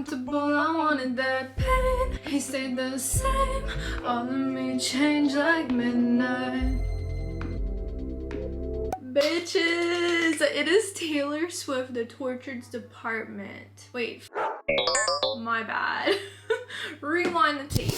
comfortable, I wanted that pain. He stayed the same, all of me changed like midnight. Bitches, it is Taylor Swift, the Tortured's Department. Wait, my bad. Rewind the tape.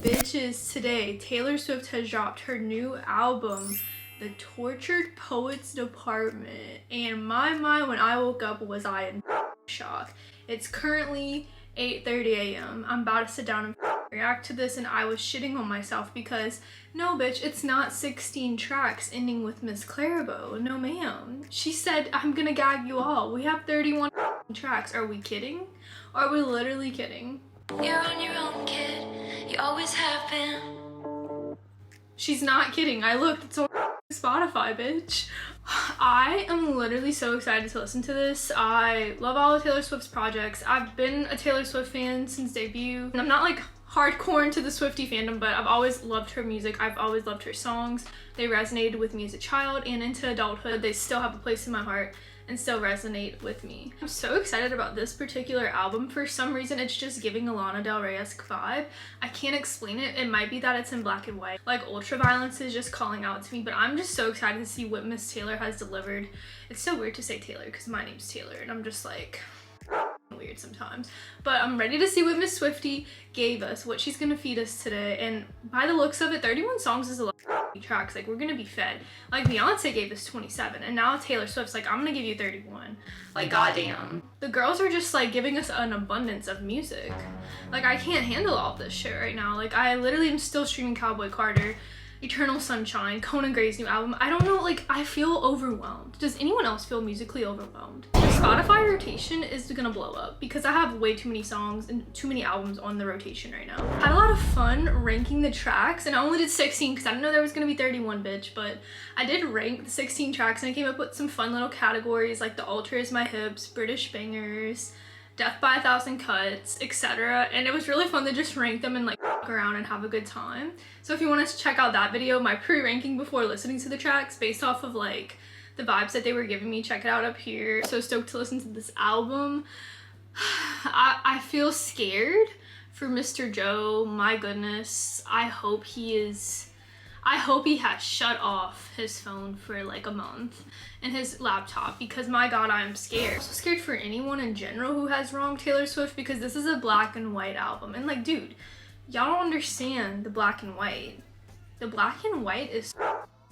Bitches, today Taylor Swift has dropped her new album, The Tortured Poets Department, and my mind when I woke up was I in shock. It's currently 8:30 a.m. I'm about to sit down and react to this, and I was shitting on myself because no bitch, it's not 16 tracks ending with Miss Clara. No ma'am. She said I'm gonna gag you all. We have 31 tracks. Are we kidding? Are we literally kidding? You're on your own, kid. You always have been. She's not kidding. I looked, it's on Spotify, bitch. I am literally so excited to listen to this. I love all of Taylor Swift's projects. I've been a Taylor Swift fan since debut. And I'm not like hardcore into the Swiftie fandom, but I've always loved her music. I've always loved her songs. They resonated with me as a child and into adulthood. They still have a place in my heart and still resonate with me. I'm so excited about this particular album. For some reason, it's just giving a Lana Del Rey-esque vibe. I can't explain it. It might be that it's in black and white. Like, Ultraviolence is just calling out to me, but I'm just so excited to see what Miss Taylor has delivered. It's so weird to say Taylor because my name's Taylor and I'm just like weird sometimes, but I'm ready to see what Miss Swiftie gave us, what she's gonna feed us today. And by the looks of it, 31 songs is a lot of tracks. Like, we're gonna be fed. Like, Beyonce gave us 27 and now Taylor Swift's like, I'm gonna give you 31. Like, goddamn, the girls are just like giving us an abundance of music. Like, I can't handle all this shit right now. Like, I literally am still streaming Cowboy Carter, Eternal Sunshine, Conan Gray's new album. I don't know, like, I feel overwhelmed. Does anyone else feel musically overwhelmed? The Spotify rotation is gonna blow up because I have way too many songs and too many albums on the rotation right now. I had a lot of fun ranking the tracks, and I only did 16 because I didn't know there was gonna be 31, bitch, but I did rank the 16 tracks and I came up with some fun little categories like The Altar Is My Hips, British Bangers, Death by a Thousand Cuts, etc. And it was really fun to just rank them and like fuck around and have a good time. So if you want to check out that video, my pre-ranking before listening to the tracks based off of like the vibes that they were giving me, check it out up here. So stoked to listen to this album. I feel scared for Mr. Joe. My goodness. I hope he has shut off his phone for like a month and his laptop, because my god, I'm scared. I'm so scared for anyone in general who has wronged Taylor Swift, because this is a black and white album. And like, dude, y'all don't understand the black and white. The black and white is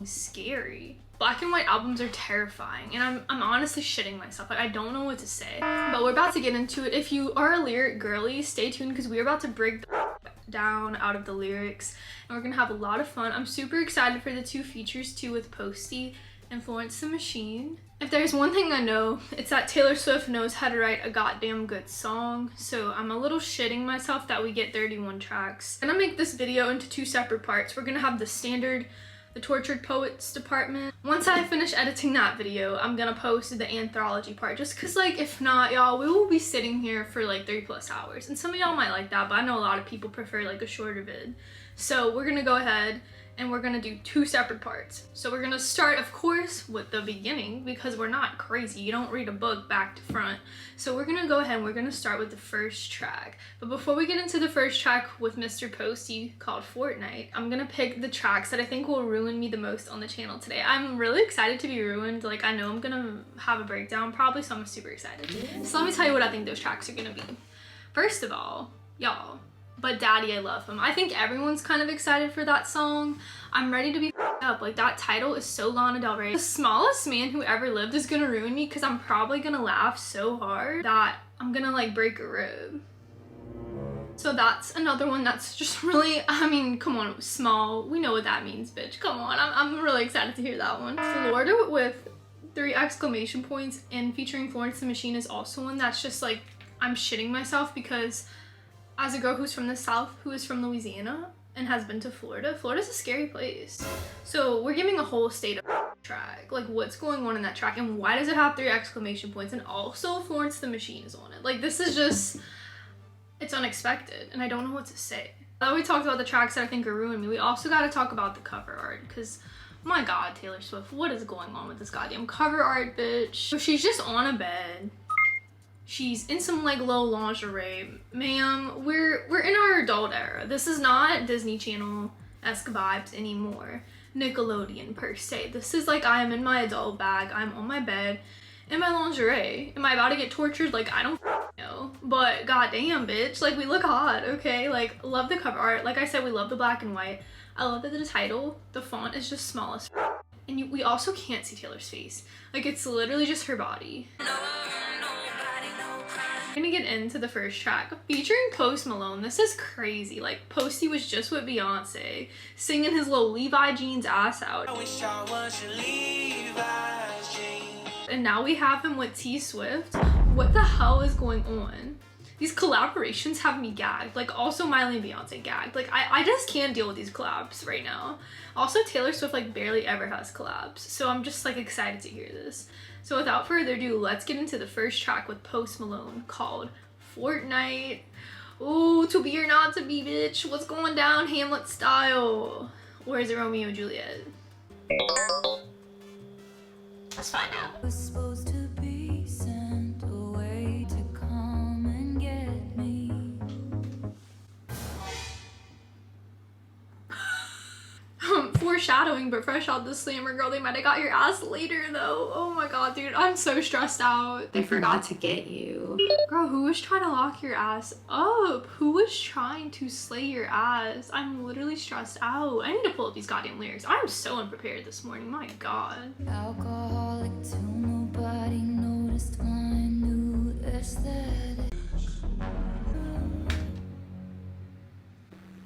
scary. Black and white albums are terrifying, and I'm honestly shitting myself. Like, I don't know what to say, but we're about to get into it. If you are a lyric girly, stay tuned because we're about to break the down out of the lyrics and we're gonna have a lot of fun. I'm super excited for the two features too with Posty and Florence the Machine. If there's one thing I know, it's that Taylor Swift knows how to write a goddamn good song. So I'm a little shitting myself that we get 31 tracks. I'm gonna make this video into two separate parts. We're gonna have the standard, The Tortured Poets Department. Once I finish editing that video, I'm gonna post the anthology part, just cause like, if not, y'all, we will be sitting here for like 3+ hours. And some of y'all might like that, but I know a lot of people prefer like a shorter vid. So we're gonna go ahead and we're gonna do two separate parts. So we're gonna start, of course, with the beginning, because we're not crazy. You don't read a book back to front. So we're gonna go ahead and we're gonna start with the first track. But before we get into the first track with Mr. Posty called Fortnight, I'm gonna pick the tracks that I think will ruin me the most on the channel today. I'm really excited to be ruined. Like, I know I'm gonna have a breakdown probably, so I'm super excited. So let me tell you what I think those tracks are gonna be. First of all, y'all, But Daddy, I Love Him. I think everyone's kind of excited for that song. I'm ready to be up. Like, that title is so Lana Del Rey. The smallest man who ever lived is gonna ruin me because I'm probably gonna laugh so hard that I'm gonna like break a rib. So that's another one that's just really, I mean, come on, small. We know what that means, bitch. Come on, I'm really excited to hear that one. Florida with 3 exclamation points and featuring Florence the Machine is also one that's just like, I'm shitting myself because as a girl who's from the South, who is from Louisiana and has been to Florida, Florida's a scary place. So we're giving a whole state of track. Like, what's going on in that track and why does it have 3 exclamation points? And also Florence the Machine is on it. Like, this is just, it's unexpected and I don't know what to say. Now we talked about the tracks that I think are ruining me. We also got to talk about the cover art because, my god, Taylor Swift, what is going on with this goddamn cover art, bitch? So she's just on a bed She's in some like low lingerie. Ma'am, we're in our adult era. This is not Disney Channel-esque vibes anymore. Nickelodeon per se. This is like I am in my adult bag. I'm on my bed in my lingerie. Am I about to get tortured? Like, I don't know. But goddamn, bitch. Like, we look hot, okay? Like, love the cover art. Like I said, we love the black and white. I love that the title, the font is just small as and we also can't see Taylor's face. Like, it's literally just her body. We're gonna get into the first track featuring Post Malone. This is crazy. Like, Posty was just with Beyonce singing his little Levi jeans ass out. I wish I was your Levi's jeans. And now we have him with T Swift. What the hell is going on? These collaborations have me gagged. Like, also Miley and Beyonce gagged. Like, I just can't deal with these collabs right now. Also, Taylor Swift like barely ever has collabs, so I'm just like excited to hear this. So without further ado, let's get into the first track with Post Malone called Fortnight. Ooh, to be or not to be, bitch. What's going down, Hamlet style? Or is it Romeo and Juliet? Let's find out. Was supposed to be sent away to come and get me. Foreshadowing, but fresh out the slammer, girl. They might have got your ass later though. Oh my god, dude, I'm so stressed out. They forgot to get you. Girl, who was trying to lock your ass up? Who was trying to slay your ass? I'm literally stressed out. I need to pull up these goddamn lyrics. I'm so unprepared this morning. My god. Alcoholic till nobody noticed my new aesthetic.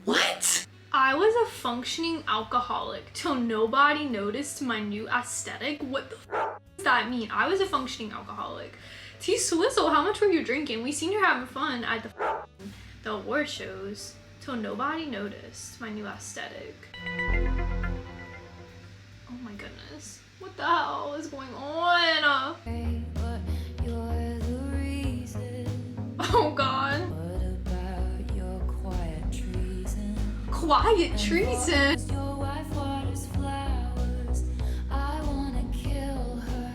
What? I was a functioning alcoholic till nobody noticed my new aesthetic. What the f does that mean? I was a functioning alcoholic. T Swizzle, how much were you drinking? We seen her having fun at the award shows till nobody noticed my new aesthetic. Oh my goodness. What the hell is going on? Hey, but you're the reason. Oh god. What about your quiet treason? Quiet treason. Your wife waters flowers. I wanna kill her.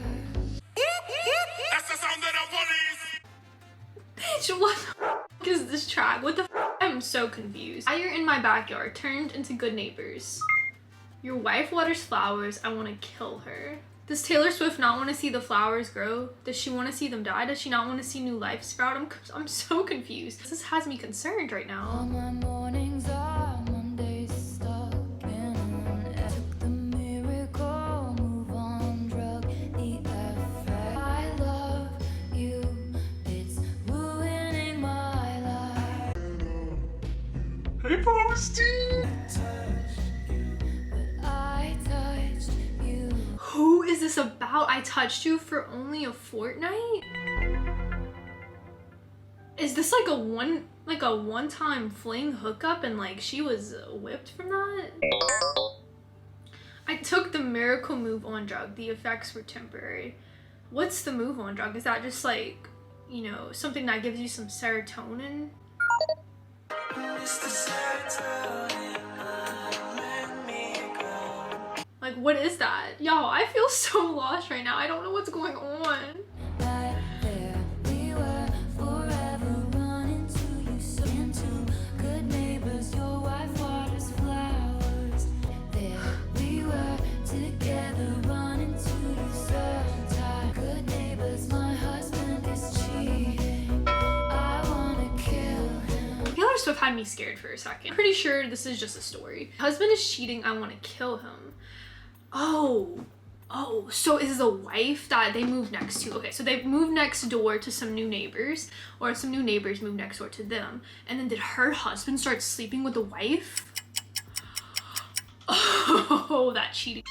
That's the sound of the police. Bitch, what the f is this track? What the f? I'm so confused. Fire in my backyard turned into good neighbors. Your wife waters flowers. I want to kill her. Does Taylor Swift not want to see the flowers grow? Does she want to see them die? Does she not want to see new life sprout? I'm so confused. This has me concerned right All now. my mornings are Mondays stuck in an F. Took the miracle, move on, drug the effect. I love you, it's ruining my life. Hey, Posty. But I touched you. Who is this about? I touched you for only a fortnight? Is this like a one-time fling hookup and like she was whipped from that? I took the miracle move on drug. The effects were temporary. What's the move on drug? Is that just like, you know, something that gives you some serotonin? Like, what is that? Y'all, I feel so lost right now. I don't know what's going on. Right there, we were forever running to you, so into good neighbors. Your wife waters flowers. There we were together, running to you, so tired. Good neighbors, my husband is cheating. I wanna kill him. Taylor Swift had me scared for a second. I'm pretty sure this is just a story. Husband is cheating, I want to kill him. Oh, so is the wife that they moved next to? Okay, so they moved next door to some new neighbors, or some new neighbors moved next door to them. And then did her husband start sleeping with the wife? Oh, that cheating.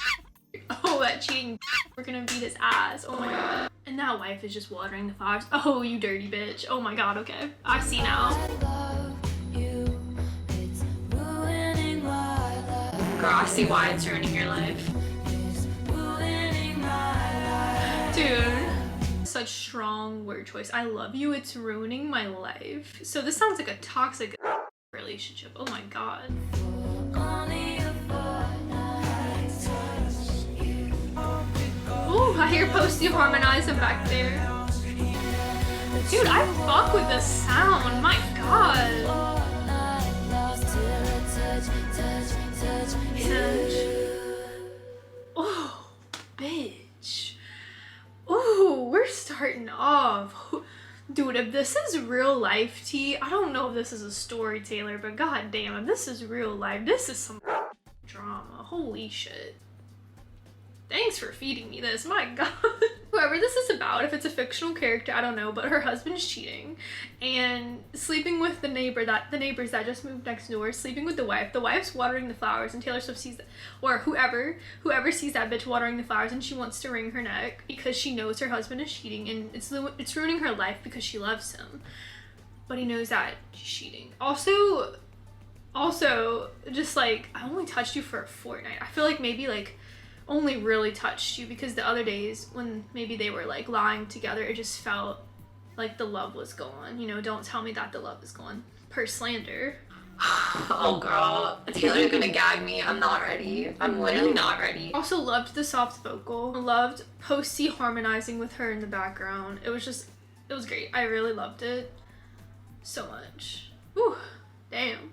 Oh, that cheating. We're gonna beat his ass. Oh my god. And that wife is just watering the flowers. Oh, you dirty bitch. Oh my god, okay. I see now. I love you, it's ruining my life. Girl, I see why it's ruining your life. It's ruining my life. Dude, such strong word choice. I love you, it's ruining my life. So this sounds like a toxic relationship. Oh my god. Only a fortnight touch you. Ooh, I hear Posty harmonizing back there. The Dude, I fuck with this sound. My God. Fortnight lost till I touch you. Oh, bitch. Oh, we're starting off. Dude, if this is real life tea, I don't know if this is a story, Taylor, but god damn, if this is real life, this is some drama. Holy shit. Thanks for feeding me this, my god. Whoever this is about, if it's a fictional character, I don't know, but her husband's cheating and sleeping with the neighbors that just moved next door, sleeping with the wife. The wife's watering the flowers and Taylor Swift sees that, or whoever sees that bitch watering the flowers, and she wants to wring her neck because she knows her husband is cheating and it's ruining her life because she loves him. But he knows that she's cheating. Also, just like, I only touched you for a fortnight. I feel like maybe like only really touched you because the other days when maybe they were like lying together, it just felt like the love was gone. You know, don't tell me that the love is gone per slander. Oh girl, Taylor's gonna gag me. I'm not ready. I'm literally not ready. Also loved the soft vocal. Loved Posty harmonizing with her in the background. It was great. I really loved it so much. Whew, damn.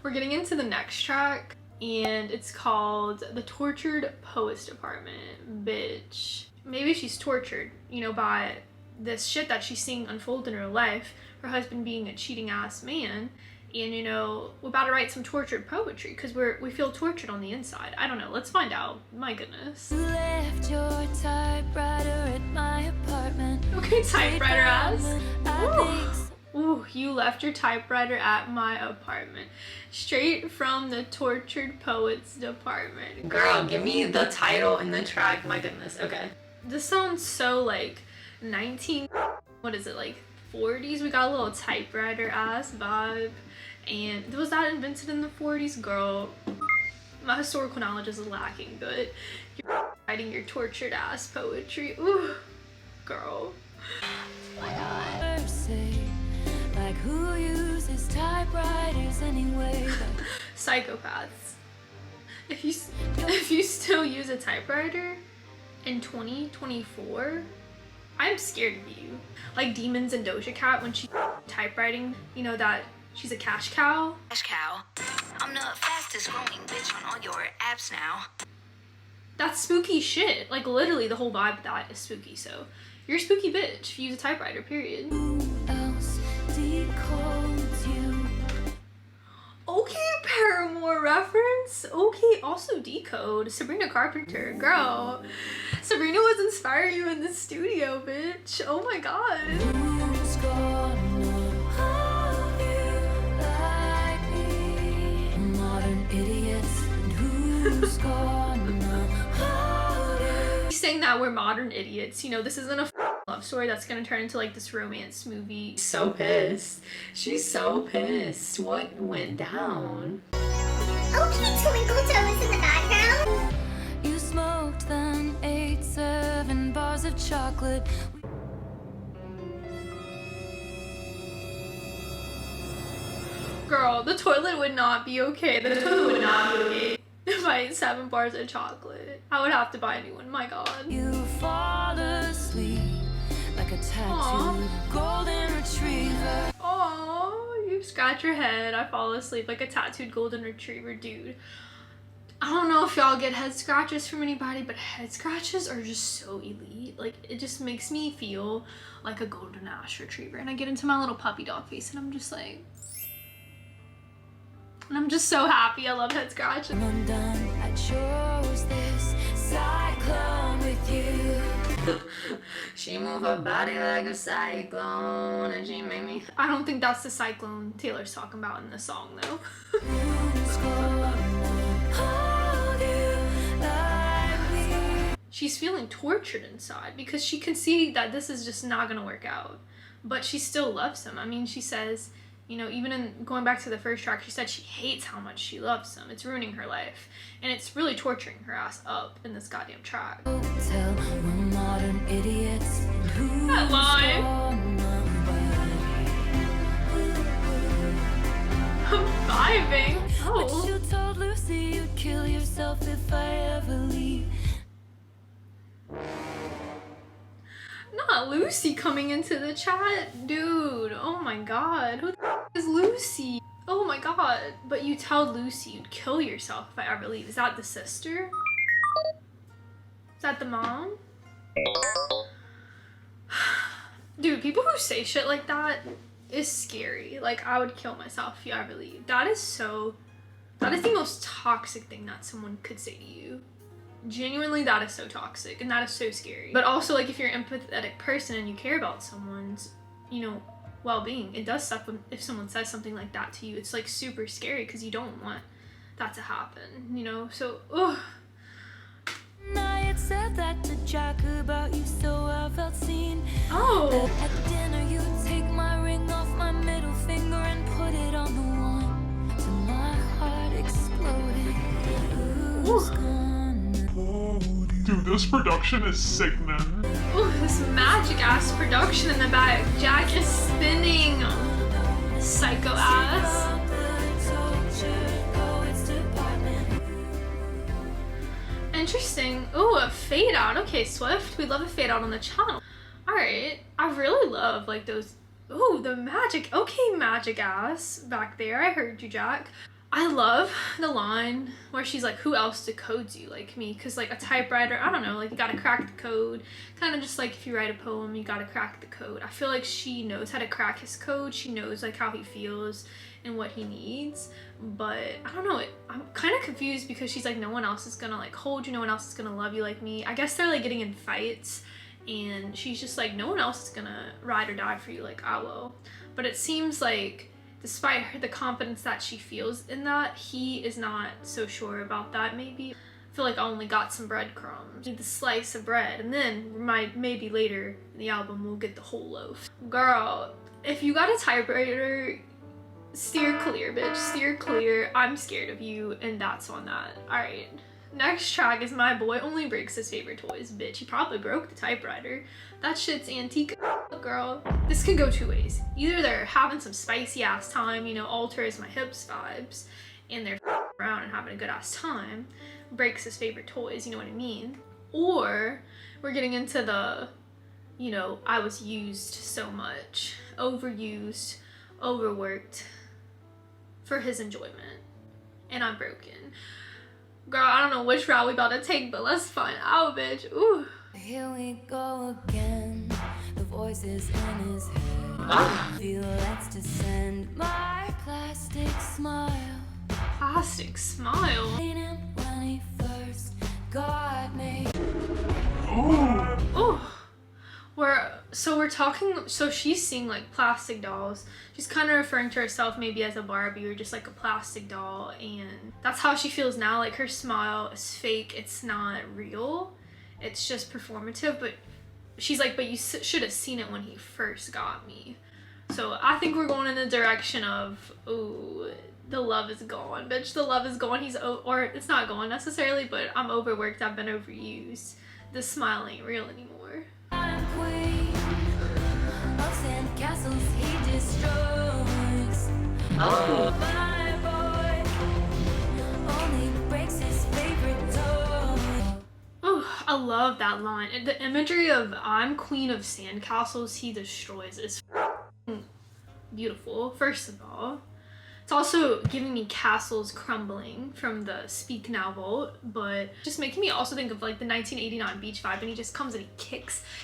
We're getting into the next track, and it's called The Tortured Poets Department. Bitch. Maybe she's tortured, you know, by this shit that she's seeing unfold in her life, her husband being a cheating ass man, and you know, we're about to write some tortured poetry because we feel tortured on the inside. I don't know, let's find out. My goodness. You left your typewriter at my apartment. Okay, typewriter ass. I think Ooh, you left your typewriter at my apartment. Straight from the Tortured Poets Department. Girl, give me the title and the track. My goodness. Okay. This sounds so like what is it, like 40s? We got a little typewriter ass vibe. And was that invented in the 40s? Girl, my historical knowledge is lacking, but you're writing your tortured ass poetry. Ooh, girl. say, like who uses typewriters anyway? Psychopaths. If you still use a typewriter in 2024, I'm scared of you. Like Demons and Doja Cat when she's typewriting, you know that she's a cash cow. Cash cow. I'm the fastest growing bitch on all your apps now. That's spooky shit. Like literally the whole vibe of that is spooky. So you're a spooky bitch if you use a typewriter, period. Who else decodes you? Okay, Paramore reference. Okay, also Decode. Sabrina Carpenter. Girl, Sabrina was inspiring you in the studio, bitch. Oh my god. Who's gonna hold you like me? Modern idiots. And who's gonna hold you? He's saying that we're modern idiots. You know, this isn't a love story that's gonna turn into like this romance movie. So pissed. She's so pissed. What went down? Okay, Twinkle Toes in the background. You smoked then 8, 7 bars of chocolate. Girl, the toilet would not be okay. The toilet would not be okay if I ate 7 bars of chocolate. I would have to buy a new one. My god. You fall asleep like a tattooed Aw. golden retriever. Oh, you scratch your head. I fall asleep like a tattooed golden retriever, dude. I don't know if y'all get head scratches from anybody, but head scratches are just so elite. Like, it just makes me feel like a golden ash retriever. And I get into my little puppy dog face and I'm just like... And I'm just so happy. I love head scratches. I'm done. I chose this cyclone with you. She move her body like a cyclone and she make me... I don't think that's the cyclone Taylor's talking about in the song, though. Who's gonna hold you like me? She's feeling tortured inside because she can see that this is just not gonna work out. But she still loves him. I mean, she says, you know, even in going back to the first track, she said she hates how much she loves him. It's ruining her life. And it's really torturing her ass up in this goddamn track. Tell we're modern idiots. And who's That line. I'm vibing. But Oh. you told Lucy you'd kill yourself if I ever leave. Not Lucy coming into the chat, dude. Oh my god, who the is Lucy? Oh my god. But you tell Lucy you'd kill yourself if I ever leave. Is that the sister? Is that the mom? Dude, people who say shit like that is scary. Like, I would kill myself if you ever leave. That is the most toxic thing that someone could say to you. Genuinely, that is so toxic and that is so scary. But also, like, if you're an empathetic person and you care about someone's, you know, well-being, it does suck if someone says something like that to you. It's like super scary because you don't want that to happen, you know? So, ugh. I had said that to Jack about you, so I felt seen. Oh. At dinner, you take my ring off my middle finger and put it on the one. So my heart exploded. Who's gone? Dude, this production is sickening. Ooh, this magic ass production in the back. Jack is spinning. Psycho ass. Interesting. Ooh, a fade out. Okay, Swift. We love a fade out on the channel. Alright. I really love like those. Ooh, the magic. Okay, magic ass back there. I heard you, Jack. I love the line where she's like, who else decodes you like me? Because like a typewriter, I don't know, like you gotta crack the code. Kind of just like if you write a poem, you gotta crack the code. I feel like she knows how to crack his code. She knows like how he feels and what he needs. But I don't know, I'm kind of confused because she's like, no one else is gonna like hold you. No one else is gonna love you like me. I guess they're like getting in fights and she's just like, no one else is gonna ride or die for you like I will. But it seems like despite the confidence that she feels in that, he is not so sure about that maybe. I feel like I only got some breadcrumbs. Need the slice of bread and then maybe later in the album we'll get the whole loaf. Girl, if you got a typewriter, steer clear, bitch. Steer clear. I'm scared of you and that's on that. Alright. Next track is My Boy Only Breaks His Favorite Toys. Bitch, he probably broke the typewriter. That shit's antique, girl. This can go two ways. Either they're having some spicy ass time, you know, alter is my hips vibes, and they're around and having a good ass time. Breaks his favorite toys, you know what I mean? Or we're getting into the, you know, I was used so much, overused, overworked for his enjoyment, and I'm broken. Girl, I don't know which route we about to take, but let's find out, bitch. Ooh. Here we go again. The voices in his head. Feel let's descend. My plastic smile. Plastic smile. When he first got me. Oh. We're talking, so she's seeing like plastic dolls. She's kind of referring to herself maybe as a Barbie or just like a plastic doll, and that's how she feels now. Like her smile is fake, it's not real, it's just performative. But she's like, but you should have seen it when he first got me. So I think we're going in the direction of, ooh, the love is gone, bitch. The love is gone. Or it's not gone necessarily, but I'm overworked, I've been overused. The smile ain't real anymore. I'm queen of sand castles he destroys. Oh. My boy only breaks his favorite toy. Oh, I love that line. And the imagery of I'm queen of sandcastles he destroys is beautiful, first of all. It's also giving me castles crumbling from the Speak Now Vault, but just making me also think of like the 1989 beach vibe, and he just comes and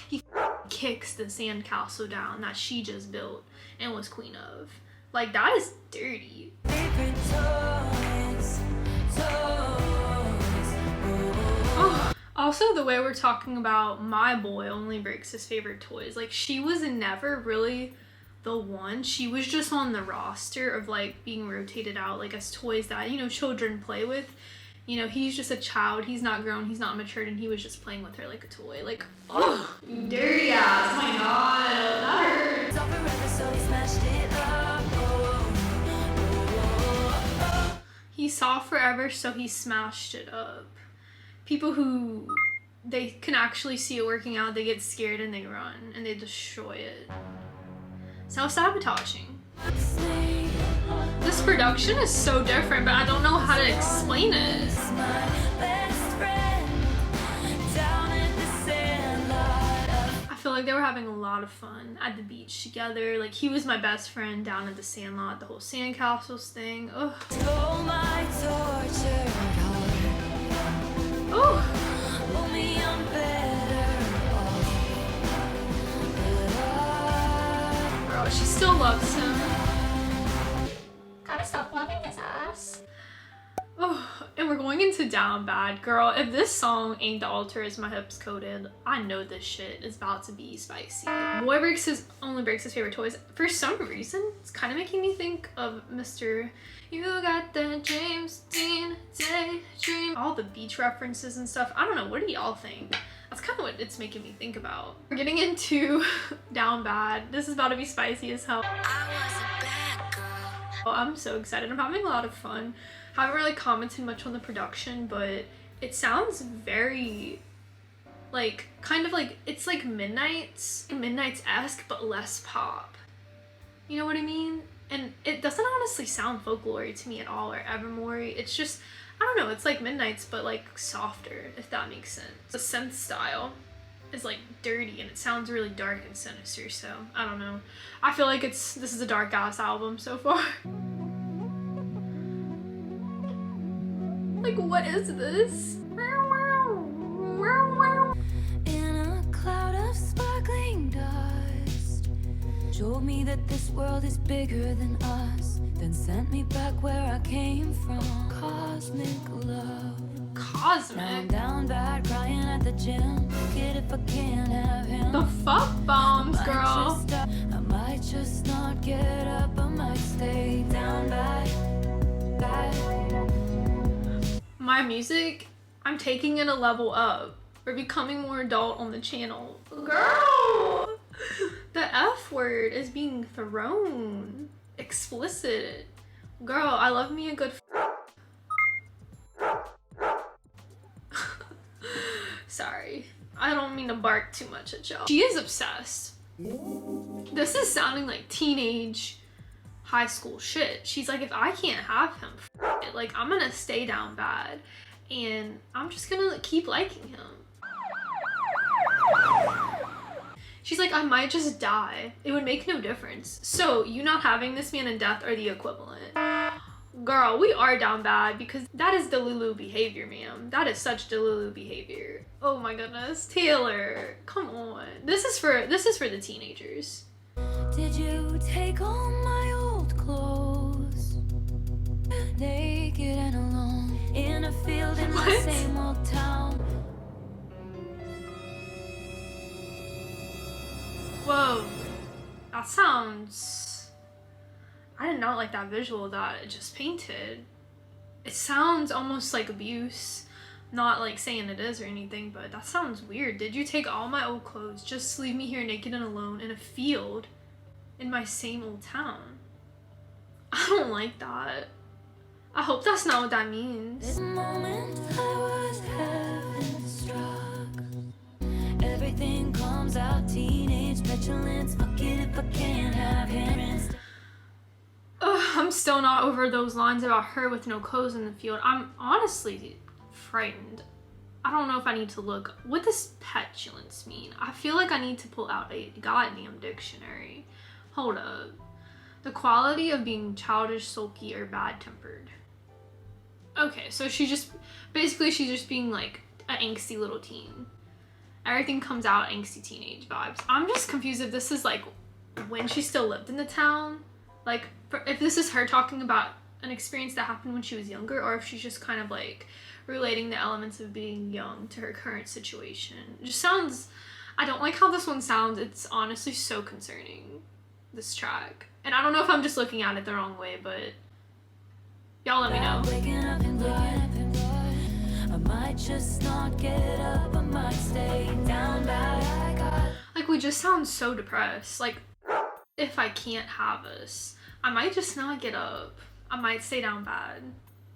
he kicks the sandcastle down that she just built and was queen of. Like, that is dirty. Favorite toys. Oh. Also, the way we're talking about My Boy Only Breaks His Favorite Toys, like she was never really the one. She was just on the roster of like being rotated out like as toys that, you know, children play with. You know, he's just a child, he's not grown, he's not matured, and he was just playing with her like a toy. Like, oh, dirty ass, oh my god, that hurts. He saw forever, so he smashed it up. People who, they can actually see it working out, they get scared and they run and they destroy it. Self-sabotaging. This production is so different, but I don't know how to explain it. I feel like they were having a lot of fun at the beach together. Like, he was my best friend down at the sandlot, the whole sandcastles thing. Ugh. Oh, my tortured heart. Oh, Told me I'm better off. bro, she still loves him. Gotta stop loving his ass. Oh, and we're going into Down Bad. Girl, if this song ain't the altar as my hips coated, I know this shit is about to be spicy. Boy only breaks his favorite toys. For some reason, it's kind of making me think of Mr. You got that James Dean daydream. All the beach references and stuff. I don't know, what do y'all think? That's kind of what it's making me think about. We're getting into Down Bad. This is about to be spicy as hell. I was a bad girl. Oh, I'm so excited. I'm having a lot of fun. Haven't really commented much on the production, but it sounds very, like, kind of like, it's like Midnight's-esque, but less pop. You know what I mean? And it doesn't honestly sound folklore to me at all, or Evermore. It's just, I don't know, it's like Midnight's, but like softer, if that makes sense. The synth style is like dirty, and it sounds really dark and sinister, so I don't know. I feel like this is a dark ass album so far. Like, what is this? In a cloud of sparkling dust, showed me that this world is bigger than us, then sent me back where I came from. Cosmic love. Now I'm Cosmic? down bad, crying at the gym. Kid, if I can't have him. The fuck bombs, girl. I might just not get up, I might stay down bad. My music, I'm taking it a level up. We're becoming more adult on the channel. Girl! The F word is being thrown. Explicit. Girl, I love me a good Sorry. I don't mean to bark too much at y'all. She is obsessed. This is sounding like teenage high school shit. She's like, if I can't have him, it. Like, I'm gonna stay down bad and I'm just gonna keep liking him. She's like, I might just die. It would make no difference. So you not having this man and death are the equivalent. Girl, we are down bad because that is delulu behavior, ma'am. That is such delulu behavior. Oh my goodness. Taylor, come on. This is for the teenagers. Did you take all my old clothes? Naked and alone in a field in the What? same old town. Whoa. That sounds... I did not like that visual that it just painted. It sounds almost like abuse. Not like saying it is or anything, but that sounds weird. Did you take all my old clothes just to leave me here naked and alone in a field in my same old town? I don't like that. I hope that's not what that means. This moment I was heaven struck. Everything comes out, teenage petulance. Fuck it if I can't have him. Ugh, I'm still not over those lines about her with no clothes in the field. I'm honestly frightened. I don't know if I need to look. What does petulance mean? I feel like I need to pull out a goddamn dictionary. Hold up. The quality of being childish, sulky, or bad-tempered. Okay, so she's just being like an angsty little teen. Everything comes out angsty teenage vibes. I'm just confused if this is like when she still lived in the town. Like, if this is her talking about an experience that happened when she was younger, or if she's just kind of like relating the elements of being young to her current situation. It just sounds, I don't like how this one sounds. It's honestly so concerning, this track. And I don't know if I'm just looking at it the wrong way, but y'all let me know. Waking up in blood. I might just not get up, I might stay down bad. Like, we just sound so depressed. Like, if I can't have us, I might just not get up. I might stay down bad.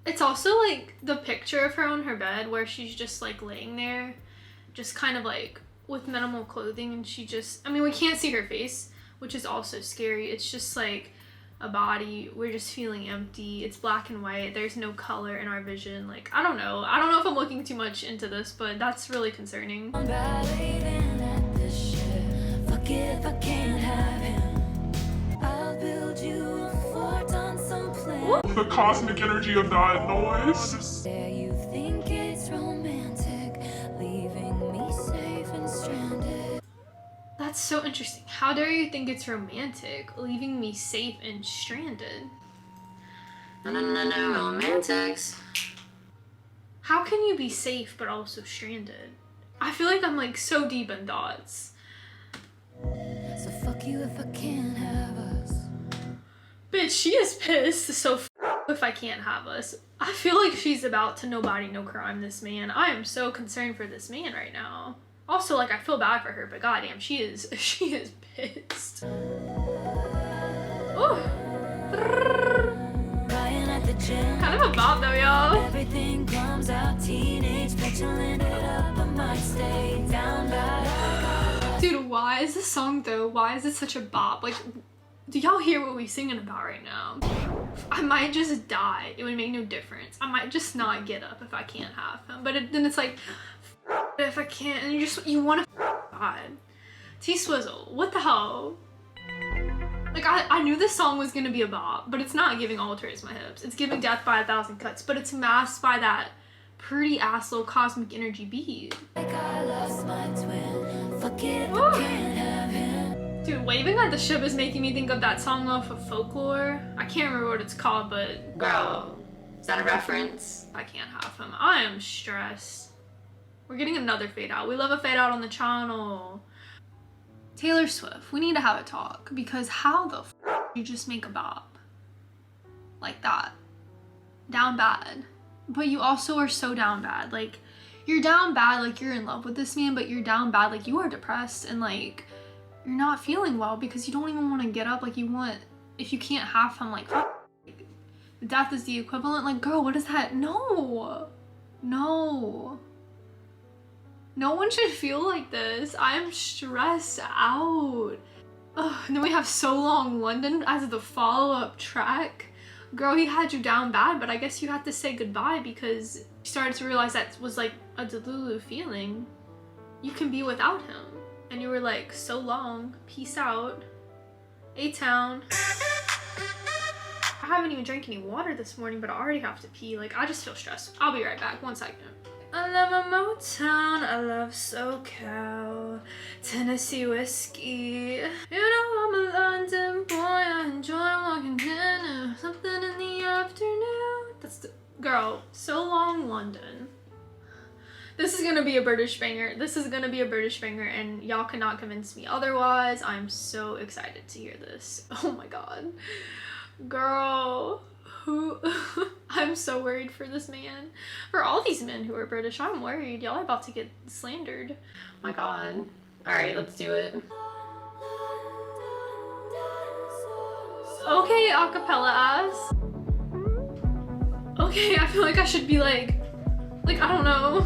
It's also like the picture of her on her bed where she's just like laying there, just kind of like with minimal clothing, and she just, I mean, we can't see her face, which is also scary. It's just like a body. We're just feeling empty. It's black and white. There's no color in our vision. Like, I don't know if I'm looking too much into this, but that's really concerning. Bathing at the ship. if I can't have him. I'll build you a fort on some planet. The cosmic energy of that noise. There you think it's romantic, leaving me safe and stranded. That's so interesting. How dare you think it's romantic, leaving me safe and stranded? No, romantics. How can you be safe but also stranded? I feel like I'm like so deep in thoughts. So fuck you if I can't have us. Bitch, she is pissed, so if I can't have us. I feel like she's about to nobody, no crime this man. I am so concerned for this man right now. Also, like, I feel bad for her, but goddamn, she is pissed. Ooh. Crying at the gym. Kind of a bop though, y'all. Everything comes out teenage, petulant it up. I might stay down bad. Dude, why is this song though? Why is it such a bop? Like, do y'all hear what we're singing about right now? I might just die. It would make no difference. I might just not get up if I can't have him. But then it's like, if I can't, and you want to God. T-Swizzle, what the hell? Like, I knew this song was gonna be a bop, but it's not giving All Towards My Hips. It's giving Death by a Thousand Cuts, but it's masked by that pretty ass little cosmic energy beat. Like I lost my twin. Fuck it if I can't have him. Dude, Waving at the Ship is making me think of that song off of Folklore. I can't remember what it's called, but Girl, is that a reference? I can't have him. I am stressed. We're getting another fade out. We love a fade out on the channel. Taylor Swift, we need to have a talk, because how the f you just make a bop like that? Down bad. But you also are so down bad. Like, you're down bad like you're in love with this man, but you're down bad like you are depressed and like you're not feeling well because you don't even want to get up. Like, you want, if you can't have him, like, death is the equivalent. Like, girl, what is that? No. No one should feel like this. I'm stressed out. Ugh, and then we have So Long London as the follow-up track. Girl, he had you down bad, but I guess you had to say goodbye because you started to realize that was like a delulu feeling. You can be without him. And you were like, so long, peace out. A-Town. I haven't even drank any water this morning, but I already have to pee. Like, I just feel stressed. I'll be right back, 1 second. I love a Motown, I love SoCal, Tennessee whiskey. You know I'm a London boy, I enjoy walking dinner, something in the afternoon. That's the, girl, So Long London. This is gonna be a British banger. This is gonna be a British banger, and y'all cannot convince me otherwise. I'm so excited to hear this. Oh my god. Girl. I'm so worried for this man. For all these men who are British, I'm worried. Y'all are about to get slandered. Oh my god. Alright, let's do it. Okay, acapella ass. Okay, I feel like I should be like, I don't know.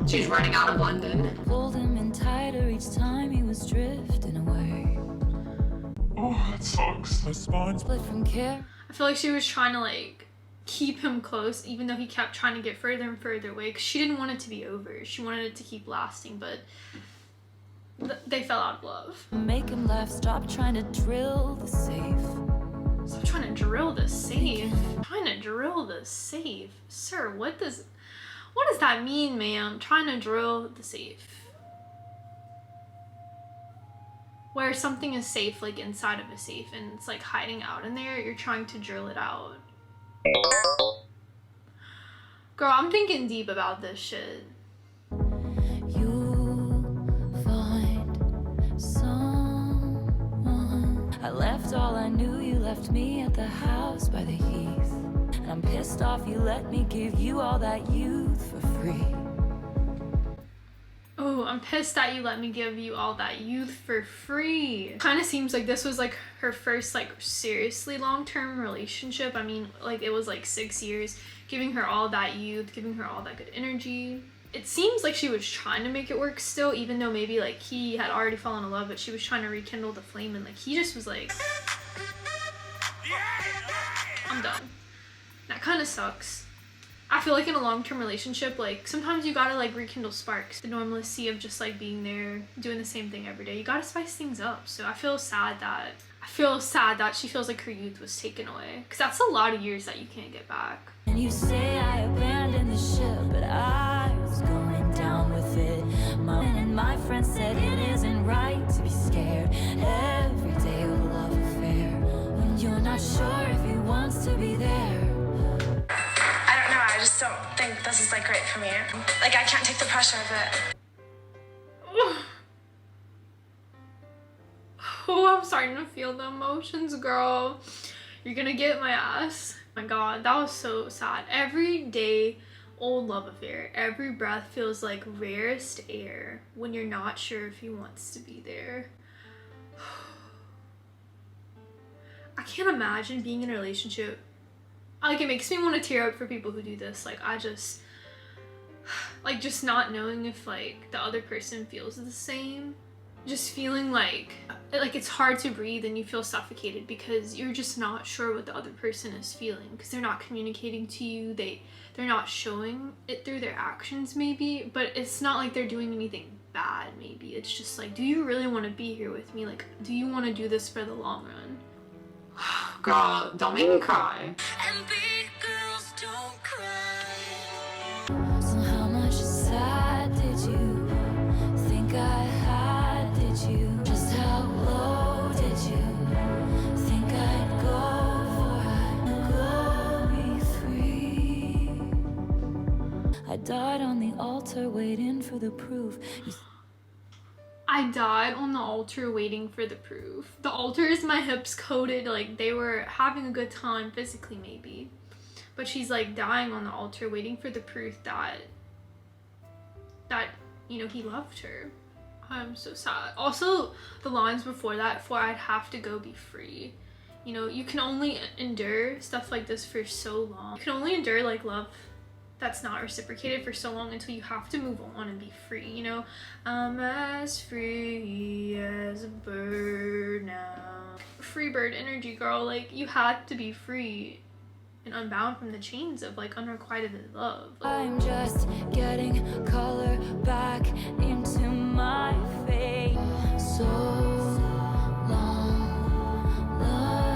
She's running out of London. Pulled him in tighter each time he was drifting away. Oh, that sucks. My spine. Split from care. I feel like she was trying to like keep him close, even though he kept trying to get further and further away, because she didn't want it to be over. She wanted it to keep lasting, but they fell out of love. Make him laugh, stop trying to drill the safe. Stop trying to drill the safe. Trying to drill the safe. Sir, what does that mean, ma'am? Trying to drill the safe. Where something is safe, like inside of a safe, and it's like hiding out in there, you're trying to drill it out. Girl, I'm thinking deep about this shit. You find someone. I left all I knew, you left me at the house by the heath. And I'm pissed off you let me give you all that youth for free. Oh, I'm pissed that you let me give you all that youth for free. Kind of seems like this was like her first like seriously long-term relationship. I mean, like it was like 6 years, giving her all that youth, giving her all that good energy. It seems like she was trying to make it work still, even though maybe like he had already fallen in love, but she was trying to rekindle the flame, and like he just was like, I'm done. That kind of sucks. I feel like in a long-term relationship, like sometimes you gotta like rekindle sparks. The normalcy of just like being there, doing the same thing every day. You gotta spice things up. So I feel sad that she feels like her youth was taken away, because that's a lot of years that you can't get back. And you say I abandoned the ship, but I was going down with it. My friend said it isn't right to be scared every day of a love affair when you're not sure if he wants to be there. I don't know, I just don't think this is like great for me. Like I can't take the pressure of it. Oh, I'm starting to feel the emotions, girl. You're gonna get my ass. Oh my god, that was so sad. Every day, old love affair. Every breath feels like rarest air when you're not sure if he wants to be there. I can't imagine being in a relationship. Like, it makes me want to tear up for people who do this. Like, I just, like, just not knowing if, like, the other person feels the same. Just feeling like it's hard to breathe and you feel suffocated because you're just not sure what the other person is feeling, because they're not communicating to you. They're not showing it through their actions maybe, but it's not like they're doing anything bad maybe. It's just like, do you really want to be here with me? Like, do you want to do this for the long run? Girl, don't make me cry. And big girls don't cry. So how much inside did you think I had? Did you? Just how low did you think I'd go for? I'd go be free. I died on the altar waiting for the proof. I died on the altar waiting for the proof. The altar is my hips coated, like they were having a good time physically maybe. But she's like dying on the altar waiting for the proof that, you know, he loved her. I'm so sad. Also, the lines before that, for I'd have to go be free. You know, you can only endure stuff like this for so long. You can only endure like love that's not reciprocated for so long until you have to move on and be free, you know? I'm as free as a bird now. Free bird energy, girl. Like, you had to be free and unbound from the chains of like unrequited love. I'm just getting color back into my face. So long, London.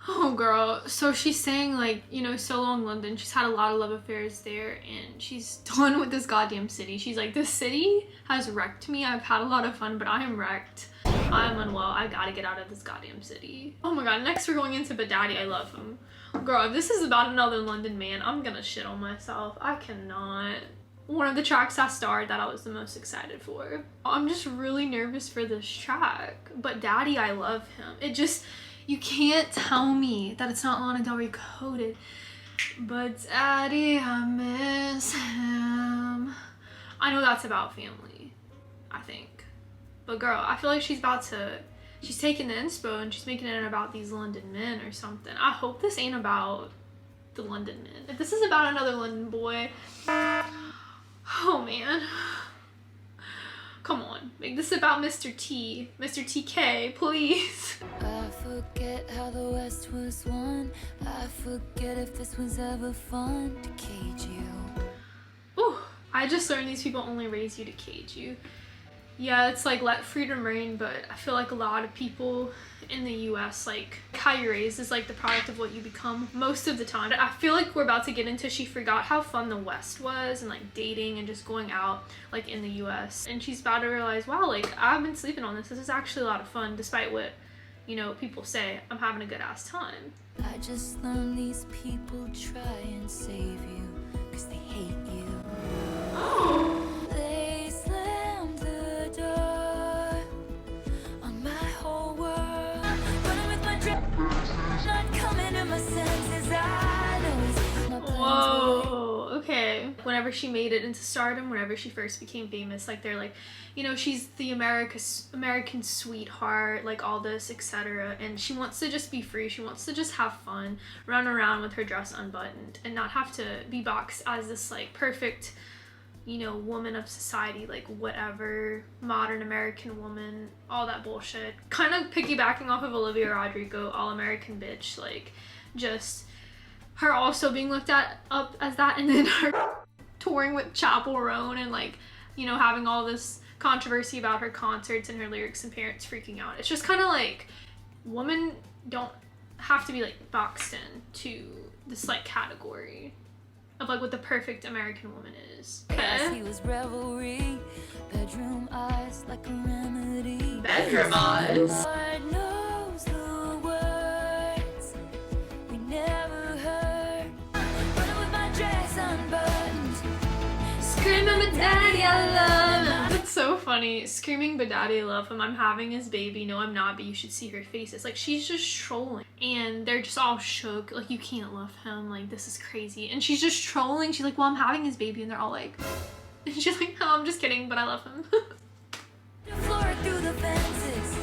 Oh girl, so she's saying like, you know, so long London. She's had a lot of love affairs there and she's done with this goddamn city. She's like, this city has wrecked me. I've had a lot of fun, but I am wrecked. I'm unwell. I gotta get out of this goddamn city. Oh my god, next we're going into But Daddy, I Love Him. Girl, if this is about another London man, I'm gonna shit on myself. I cannot. One of the tracks I starred that I was the most excited for. I'm just really nervous for this track. But Daddy, I Love Him. It just, you can't tell me that it's not Lana Del Rey coded. But Daddy, I miss him. I know that's about family, I think. But girl, I feel like she's taking the inspo and she's making it about these London men or something. I hope this ain't about the London men. If this is about another London boy, oh man. Come on, make this about Mr. T, Mr. TK, please. I forget how the West was won. I forget if this was ever fun to cage you. Ooh, I just learned these people only raise you to cage you. Yeah, it's like let freedom reign, but I feel like a lot of people in the US, like how you're raised is like the product of what you become most of the time. I feel like we're about to get into she forgot how fun the West was and like dating and just going out like in the US. And she's about to realize, wow, like I've been sleeping on this. This is actually a lot of fun despite what, you know, people say. I'm having a good ass time. I just learned these people try and save you because they hate you. They slammed the door on my whole world. Running with my drip, not coming to my senses. I know it's not Whoa, okay. Whenever she made it into stardom, whenever she first became famous, like they're like, you know, she's the American sweetheart, like all this, etc. And she wants to just be free. She wants to just have fun, run around with her dress unbuttoned and not have to be boxed as this like perfect you know, woman of society, like whatever, modern American woman, all that bullshit. Kind of piggybacking off of Olivia Rodrigo, all American bitch, like just her also being looked at up as that, and then her touring with Chapel Roan and like, you know, having all this controversy about her concerts and her lyrics and parents freaking out. It's just kind of like women don't have to be like boxed in to this like category of like what the perfect American woman is. He was revelry, bedroom eyes like a remedy. Bedroom eyes. Lord knows the words we never heard. Running with my dress unbuttoned, Screaming, but daddy, I love him. That's so funny. Screaming, but daddy, I love him. I'm having his baby. No, I'm not, but you should see her faces. Like, she's just trolling. And they're just all shook. Like, you can't love him. Like, this is crazy. And she's just trolling. She's like, well, I'm having his baby. And they're all like, and she's like, no, I'm just kidding, but I love him. floor through the fences.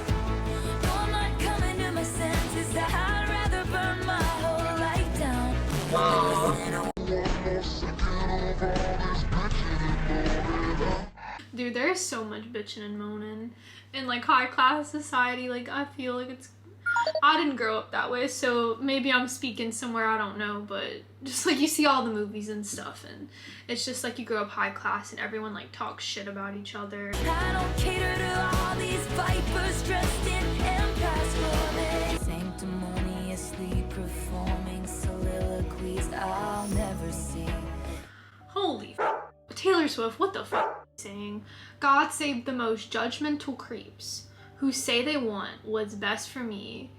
No, I'm not coming to my senses. I'd rather burn my whole life down. Whoa. Dude, there's so much bitching and moaning in like high class society. Like, I feel like it's, I didn't grow up that way, so maybe I'm speaking somewhere I don't know, but just like you see all the movies and stuff, and it's just like you grow up high class and everyone like talks shit about each other. I don't cater to all these vipers dressed in empire clothing. Sanctimoniously performing soliloquies I'll never see. Holy Taylor Swift, what the fuck are you saying? God save the most judgmental creeps who say they want what's best for me.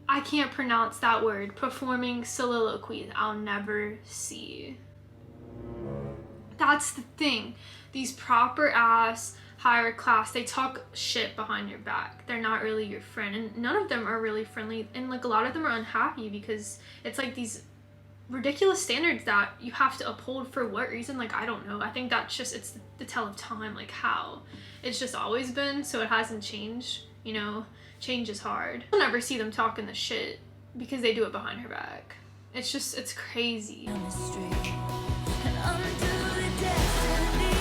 I can't pronounce that word. Performing soliloquies I'll never see. That's the thing. These proper ass higher class, they talk shit behind your back. They're not really your friend, and none of them are really friendly, and like a lot of them are unhappy because it's like these ridiculous standards that you have to uphold. For what reason? Like, I don't know. I think that's just, it's the tell of time, like how it's just always been, so it hasn't changed, you know. Change is hard. You'll never see them talking the shit because they do it behind her back. It's just, it's crazy. On the street and undo the destiny.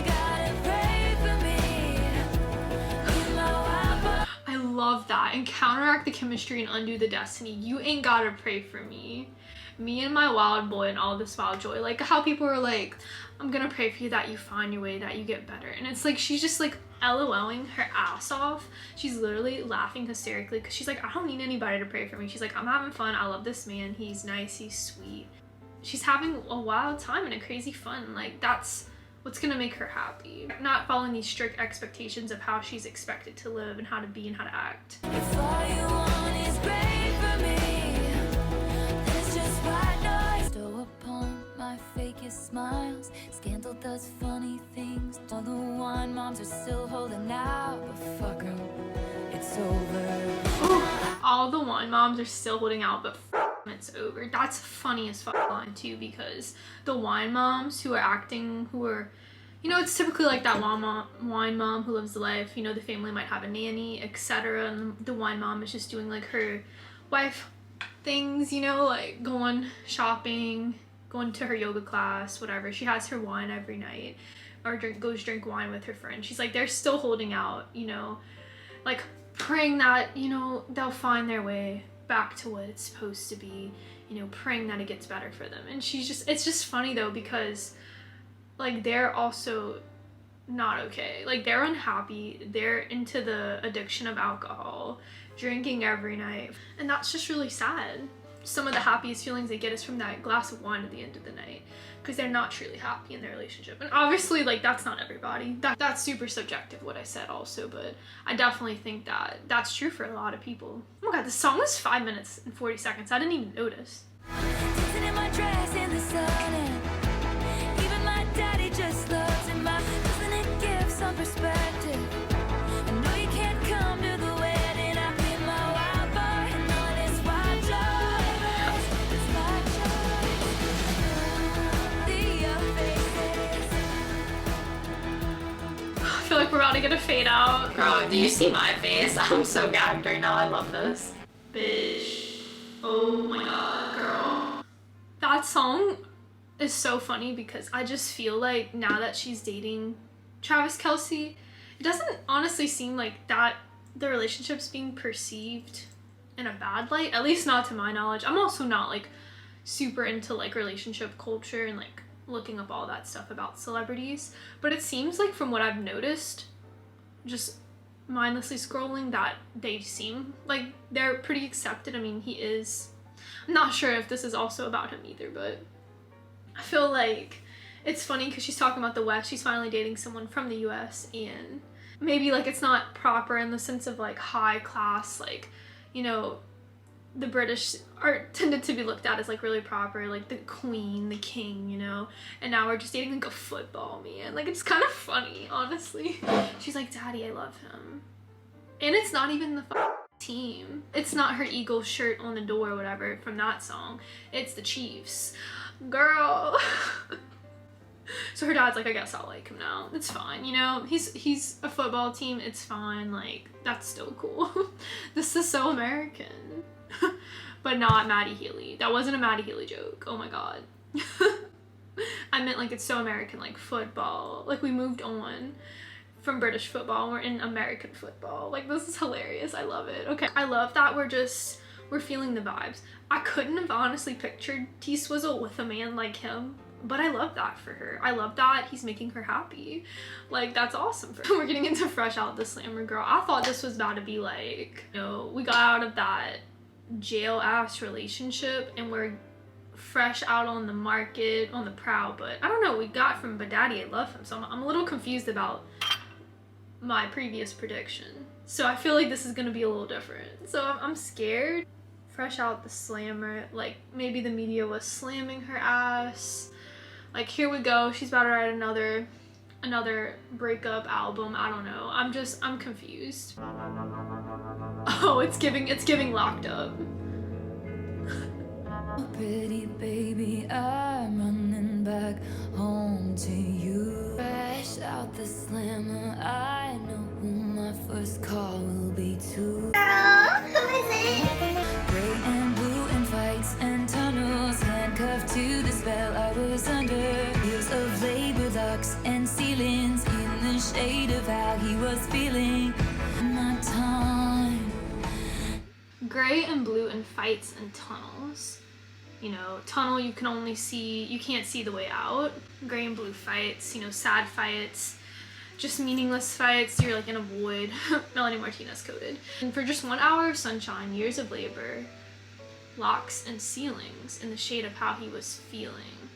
Gotta pray for me. You're my wild I love that. And counteract the chemistry and undo the destiny. You ain't gotta pray for me. Me and my wild boy and all this wild joy. Like how people are like, I'm gonna pray for you that you find your way, that you get better. And it's like, she's just like LOLing her ass off. She's literally laughing hysterically because she's like, I don't need anybody to pray for me. She's like, I'm having fun. I love this man. He's nice. He's sweet. She's having a wild time and a crazy fun. Like, that's what's gonna make her happy. Not following these strict expectations of how she's expected to live and how to be and how to act. If all you want is pray for me, then it's just white noise. Stow upon my fakest smiles. Scandal does funny things. All the wine moms are still holding out, but fuck 'em, it's over. Ooh, all the wine moms are still holding out, but it's over. That's funny as fuck line too, because the wine moms who are acting, who are, you know, it's typically like that wine mom who lives the life, you know, the family might have a nanny, etc. And the wine mom is just doing like her wife things, you know, like going shopping, going to her yoga class, whatever. She has her wine every night, or goes drink wine with her friends. She's like, they're still holding out, you know, like praying that, you know, they'll find their way back to what it's supposed to be, you know, praying that it gets better for them. And she's just, it's just funny though, because like they're also not okay. Like, they're unhappy, they're into the addiction of alcohol, drinking every night, and that's just really sad. Some of the happiest feelings they get is from that glass of wine at the end of the night, because they're not truly happy in their relationship. And obviously, like, that's not everybody. That's super subjective, what I said also, but I definitely think that that's true for a lot of people. Oh my god, the song was 5 minutes and 40 seconds. I didn't even notice. Dancing in my dress in the sun, and even my daddy just loves it. Doesn't it give some perspective? I know you can't come to the wedding. I've been my wild boy and all this wild joy. It's my choice. I feel like we're about to get a fade out. Girl, do you see my face? I'm so gagged right now. I love this. Bitch. Oh my god, girl. That song is so funny because I just feel like now that she's dating Travis Kelce, it doesn't honestly seem like that the relationship's being perceived in a bad light, at least not to my knowledge. I'm also not like super into like relationship culture and like looking up all that stuff about celebrities, but it seems like from what I've noticed just mindlessly scrolling that they seem like they're pretty accepted. I mean, he is, I'm not sure if this is also about him either, but I feel like it's funny because she's talking about the West. She's finally dating someone from the US, and maybe like it's not proper in the sense of like high class, like, you know, the British are tended to be looked at as like really proper, like the queen, the king, you know, and now we're just dating like a football man. Like, it's kind of funny, honestly. She's like, daddy, I love him. And it's not even the team. It's not her Eagles shirt on the door or whatever from that song. It's the Chiefs. Girl. So her dad's like, I guess I'll like him now. It's fine, you know? He's a football team. It's fine. Like, that's still cool. This is so American. But not Maddie Healy. That wasn't a Maddie Healy joke. Oh my god. I meant like it's so American, like football. Like, we moved on from British football. We're in American football. Like, this is hilarious. I love it. Okay. I love that we're feeling the vibes. I couldn't have honestly pictured T-Swizzle with a man like him, but I love that for her. I love that he's making her happy. Like, that's awesome for her. We're getting into Fresh Out the Slammer, girl. I thought this was about to be like, you know, we got out of that jail ass relationship and we're fresh out on the market, on the prowl, but I don't know, we got from But Daddy, I Love Him. So I'm a little confused about my previous prediction. So I feel like this is gonna be a little different. So I'm scared. Fresh Out the Slammer, like maybe the media was slamming her ass. Like, here we go, she's about to write another breakup album. I don't know. I'm confused. Oh, it's giving Locked Up. Pretty baby, I'm running back home to you. Fresh out the slammer, I know who my first call will be to. Girl, who is it? Gray and blue and fights and tunnels, handcuffed to the spell I was under. Years of labor, locks and ceilings, in the shade of how he was feeling. My time. Gray and blue and fights and tunnels. You know, tunnel you can only see, you can't see the way out. Gray and blue fights, you know, sad fights, just meaningless fights, you're like in a void. Melanie Martinez coded. And for just 1 hour of sunshine, years of labor, locks and ceilings, in the shade of how he was feeling.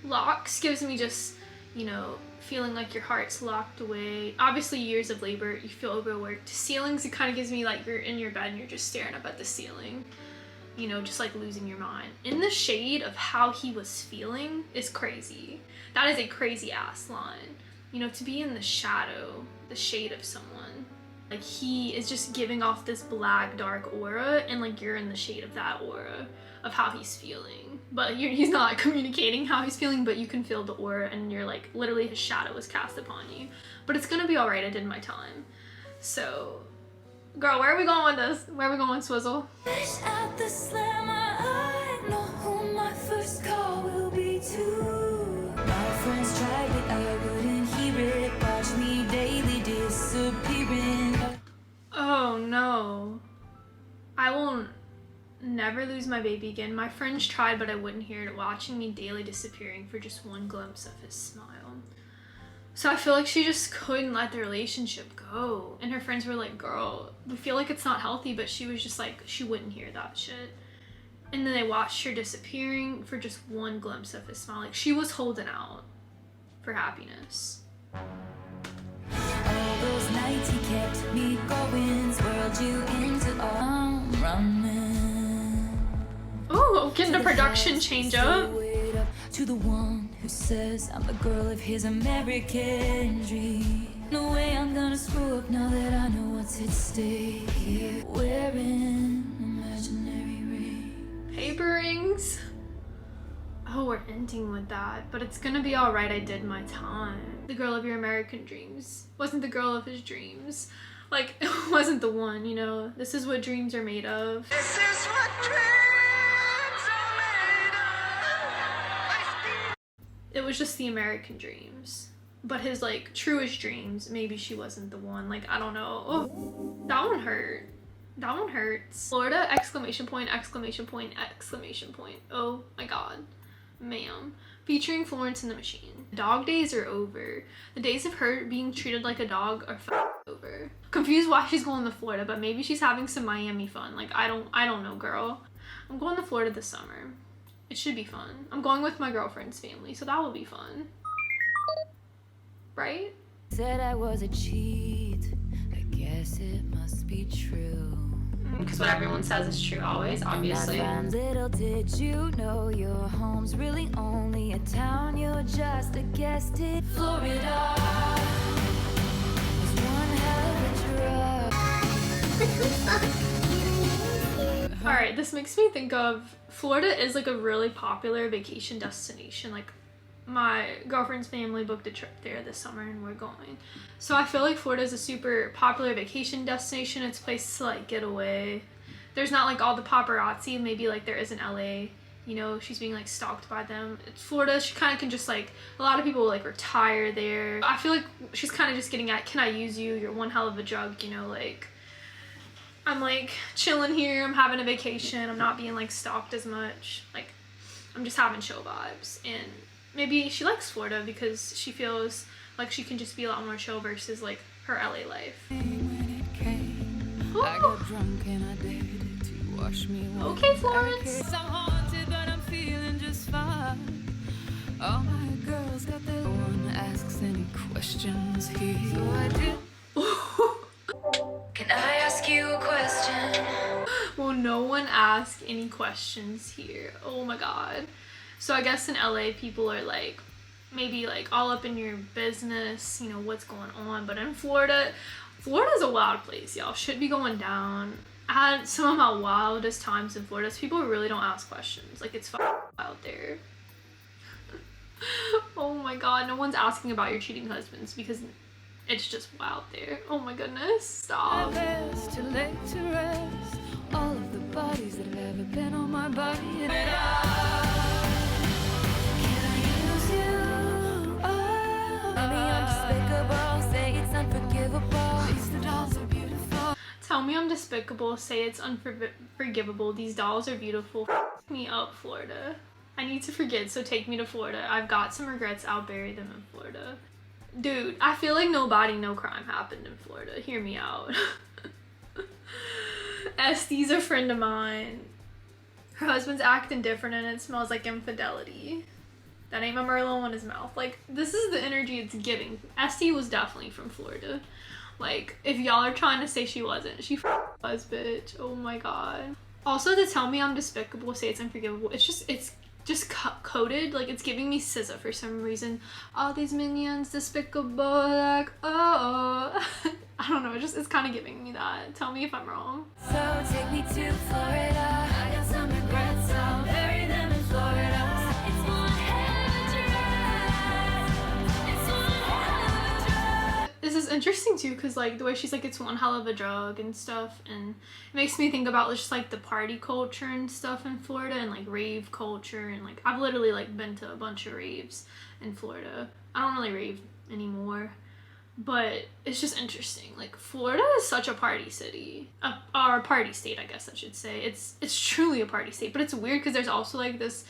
Locks gives me just, you know, feeling like your heart's locked away. Obviously, years of labor, you feel overworked. Ceilings, it kind of gives me like you're in your bed and you're just staring up at the ceiling. You know, just like losing your mind. In the shade of how he was feeling is crazy. That is a crazy ass line. You know, to be in the shadow, the shade of someone. Like, he is just giving off this black, dark aura, and like you're in the shade of that aura of how he's feeling. But he's not communicating how he's feeling, but you can feel the aura, and you're like, literally his shadow was cast upon you. But it's gonna be alright, I did my time. So, girl, where are we going with this? Where are we going, Swizzle? Fresh out the slammer, I know who my first call will be to. My friends tried it, I wouldn't hear it. Watch me daily disappearing. Oh no. I will never lose my baby again. My friends tried, but I wouldn't hear it. Watching me daily disappearing for just one glimpse of his smile. So I feel like she just couldn't let the relationship go. And her friends were like, girl, we feel like it's not healthy, but she was just like, she wouldn't hear that shit. And then they watched her disappearing for just one glimpse of his smile. Like, she was holding out for happiness. All those nights he kept me going, swirled you into arm running. Oh, getting the production change up. To the one who says I'm the girl of his American dream. No way I'm gonna screw up now that I know what's at stake here. Wearing imaginary ring. Paper rings. Oh, we're ending with that, but it's gonna be alright, I did my time. The girl of your American dreams wasn't the girl of his dreams. Like, it wasn't the one, you know? This is what dreams are made of. This is what dreams are made of. was just the American dreams. But his like truest dreams, maybe she wasn't the one. Like, I don't know. Oh, that one hurt. That one hurts. Florida, exclamation point, exclamation point, exclamation point. Oh my god. Ma'am. Featuring Florence and the Machine. Dog days are over. The days of her being treated like a dog are over. Confused why she's going to Florida, but maybe she's having some Miami fun. Like, I don't know, girl. I'm going to Florida this summer. It should be fun. I'm going with my girlfriend's family, so that will be fun. Right? Said I was a cheat. I guess it must be true. Because what everyone says is true always, obviously. Little did you know your home's really only a town. You're just a guest in Florida. It's one hell of a drug. Alright, this makes me think of Florida is like a really popular vacation destination. Like, my girlfriend's family booked a trip there this summer and we're going. So I feel like Florida is a super popular vacation destination. It's a place to like get away. There's not like all the paparazzi maybe like there is in LA. You know, she's being like stalked by them. It's Florida, she kind of can just like, a lot of people like retire there. I feel like she's kind of just getting at, can I use you? You're one hell of a drug, you know, like I'm like chilling here, I'm having a vacation, I'm not being like stalked as much. Like, I'm just having chill vibes. And maybe she likes Florida because she feels like she can just be a lot more chill versus like her LA life. I got drunk and I dated to wash me away. Okay, Florence. I'm haunted, but I'm feeling just fine. All my girls got their no one asks any questions here. So I do. Can I ask you a question? Will no one ask any questions here? Oh my god. So I guess in LA people are like maybe like all up in your business, you know, what's going on. But in Florida's a wild place, y'all. Should be going down. I had some of my wildest times in Florida. So people really don't ask questions. Like, it's wild there. Oh my god, no one's asking about your cheating husbands because it's just wild there. Oh my goodness, stop. Too late to rest. All of the bodies that have ever been on my body. And Tell me I'm despicable, say it's unforgivable. These dolls are beautiful. F me up, Florida. I need to forget, so take me to Florida. I've got some regrets, I'll bury them in Florida. Dude, I feel like no crime happened in Florida. Hear me out. Estee's a friend of mine. Her husband's acting different and it smells like infidelity. That ain't my Merlot in his mouth. Like, this is the energy it's giving. Esty was definitely from Florida. Like, if y'all are trying to say she wasn't, she was, bitch. Oh my god. Also, to tell me I'm despicable, say it's unforgivable, it's just coded. Like, it's giving me SZA for some reason. All these minions despicable, like, oh. I don't know, it's kind of giving me that. Tell me if I'm wrong. so take me to Florida. I got some regrets, I'll bury them in Florida. It's one hell of a drug. It's one hell of a drug. This is interesting too, because like the way she's like, it's one hell of a drug and stuff, and it makes me think about just like the party culture and stuff in Florida and like rave culture. And like, I've literally like been to a bunch of raves in Florida. I don't really rave anymore, but it's just interesting. Like, Florida is such a party city, or a party state, I guess I should say. It's truly a party state, but it's weird because there's also like this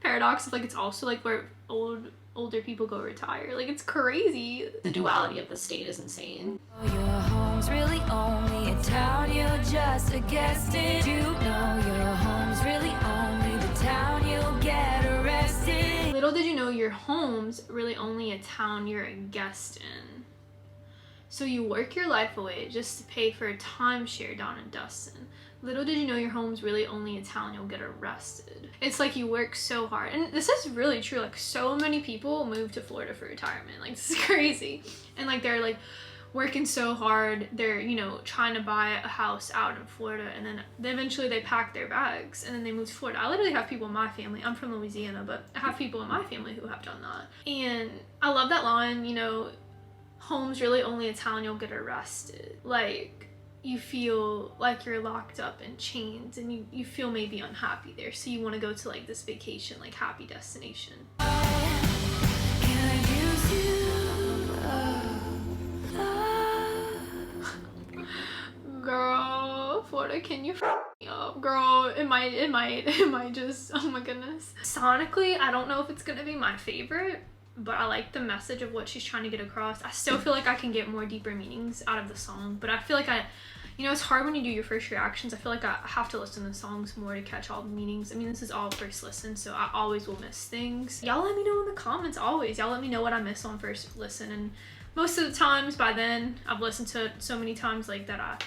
paradox of like, it's also like where older people go retire. Like, it's crazy. The duality of the state is insane. Your home's really only a town, you're just a guest in. You know your home's really only the town, you'll get arrested. Little did you know your home's really only a town you're a guest in. So you work your life away just to pay for a timeshare down in Dustin. Little did you know your home's really only a town you'll get arrested. It's like you work so hard. And this is really true. Like, so many people move to Florida for retirement. Like, this is crazy. And like, they're like working so hard. They're, you know, trying to buy a house out in Florida. And then eventually they pack their bags and then they move to Florida. I literally have people in my family. I'm from Louisiana, but I have people in my family who have done that. And I love that line, you know, home's really only a town you'll get arrested. Like, you feel like you're locked up in chains and you feel maybe unhappy there, so you want to go to like this vacation, like happy destination. use you. Girl, Florida, can you f me up? Girl, it might just, oh my goodness. Sonically, I don't know if it's gonna be my favorite, but I like the message of what she's trying to get across. I still feel like I can get more deeper meanings out of the song, but I feel like you know, it's hard when you do your first reactions. I feel like I have to listen to the songs more to catch all the meanings. I mean, this is all first listen, so I always will miss things. Y'all let me know in the comments, always. Y'all let me know what I miss on first listen, and most of the times by then, I've listened to it so many times like that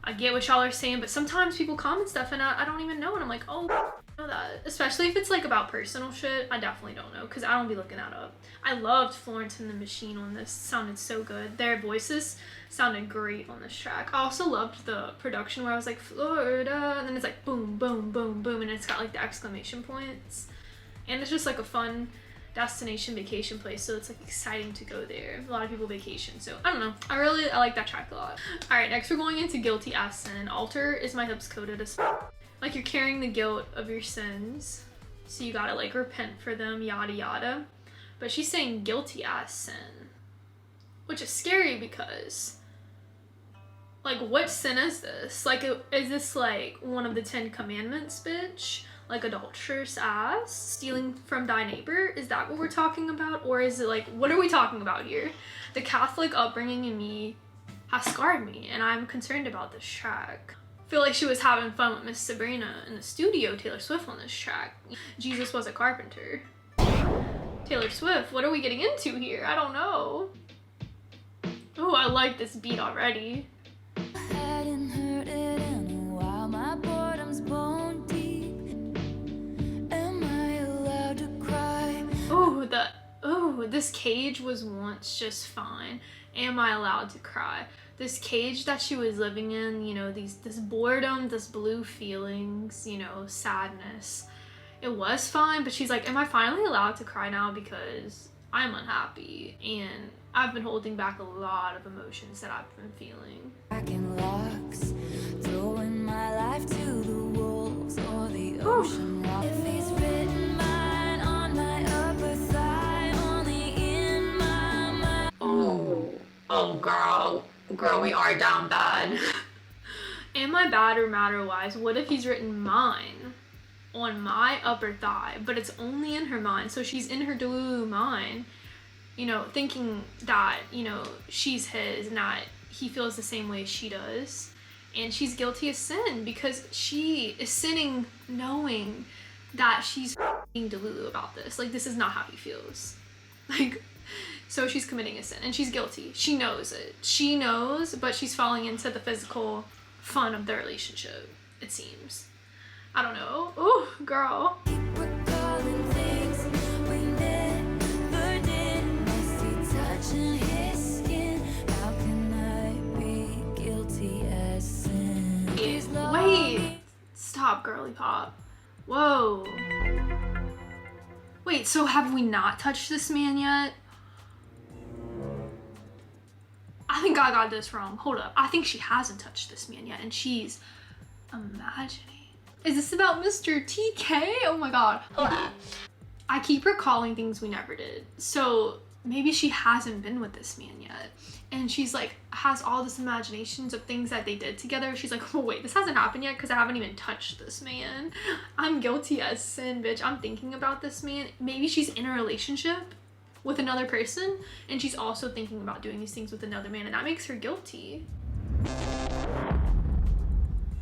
I get what y'all are saying, but sometimes people comment stuff and I don't even know, and I'm like, oh, I know that. Especially if it's like about personal shit, I definitely don't know, because I don't be looking that up. I loved Florence and the Machine on this. It sounded so good. Their voices sounded great on this track. I also loved the production where I was like, Florida, and then it's like boom, boom, boom, boom, and it's got like the exclamation points. And it's just like a fun destination vacation place, so it's like exciting to go there. A lot of people vacation, so I don't know. I like that track a lot. All right, next we're going into Guilty as Sin. Altar is my hips coated as like you're carrying the guilt of your sins, so you gotta like repent for them, yada yada. But she's saying guilty as sin, which is scary because like what sin is this? Like is this like one of the 10 commandments, bitch? Like adulterous ass, stealing from thy neighbor? Is that what we're talking about? Or is it like, what are we talking about here? The Catholic upbringing in me has scarred me, and I'm concerned about this track. I feel like she was having fun with Miss Sabrina in the studio, Taylor Swift on this track. Jesus was a carpenter. Taylor Swift, what are we getting into here? I don't know. Oh, I like this beat already. Hadn't heard it in a while. My boredom's bone deep. Am I allowed to cry? Oh, this cage was once just fine. Am I allowed to cry? This cage that she was living in, you know, this boredom, this blue feelings, you know, sadness. It was fine, but she's like, am I finally allowed to cry now because I'm unhappy and I've been holding back a lot of emotions that I've been feeling. Back in locks, throwing my life to the wolves or the ocean. If he's written mine on my upper thigh, only in my mind. Oh, girl, we are down bad. Am I bad or matter wise? What if he's written mine on my upper thigh, but it's only in her mind? So she's in her delulu mind, you know, thinking that, you know, she's his, not he feels the same way she does. And she's guilty of sin because she is sinning knowing that she's being delulu about this. Like, this is not how he feels. Like, so she's committing a sin and she's guilty. She knows it. She knows, but she's falling into the physical fun of the relationship, it seems. I don't know. Oh, girl. Recalling things we never did. Messy touching his skin. How can I be guilty as sin? He's Wait. Stop, girly pop. Whoa. Wait, so have we not touched this man yet? I think I got this wrong. Hold up. I think she hasn't touched this man yet, and she's imagining. Is this about Mr. TK? Oh my god. I keep recalling things we never did. So maybe she hasn't been with this man yet. And she's like, has all this imaginations of things that they did together. She's like, oh wait, this hasn't happened yet because I haven't even touched this man. I'm guilty as sin, bitch. I'm thinking about this man. Maybe she's in a relationship with another person and she's also thinking about doing these things with another man, and that makes her guilty.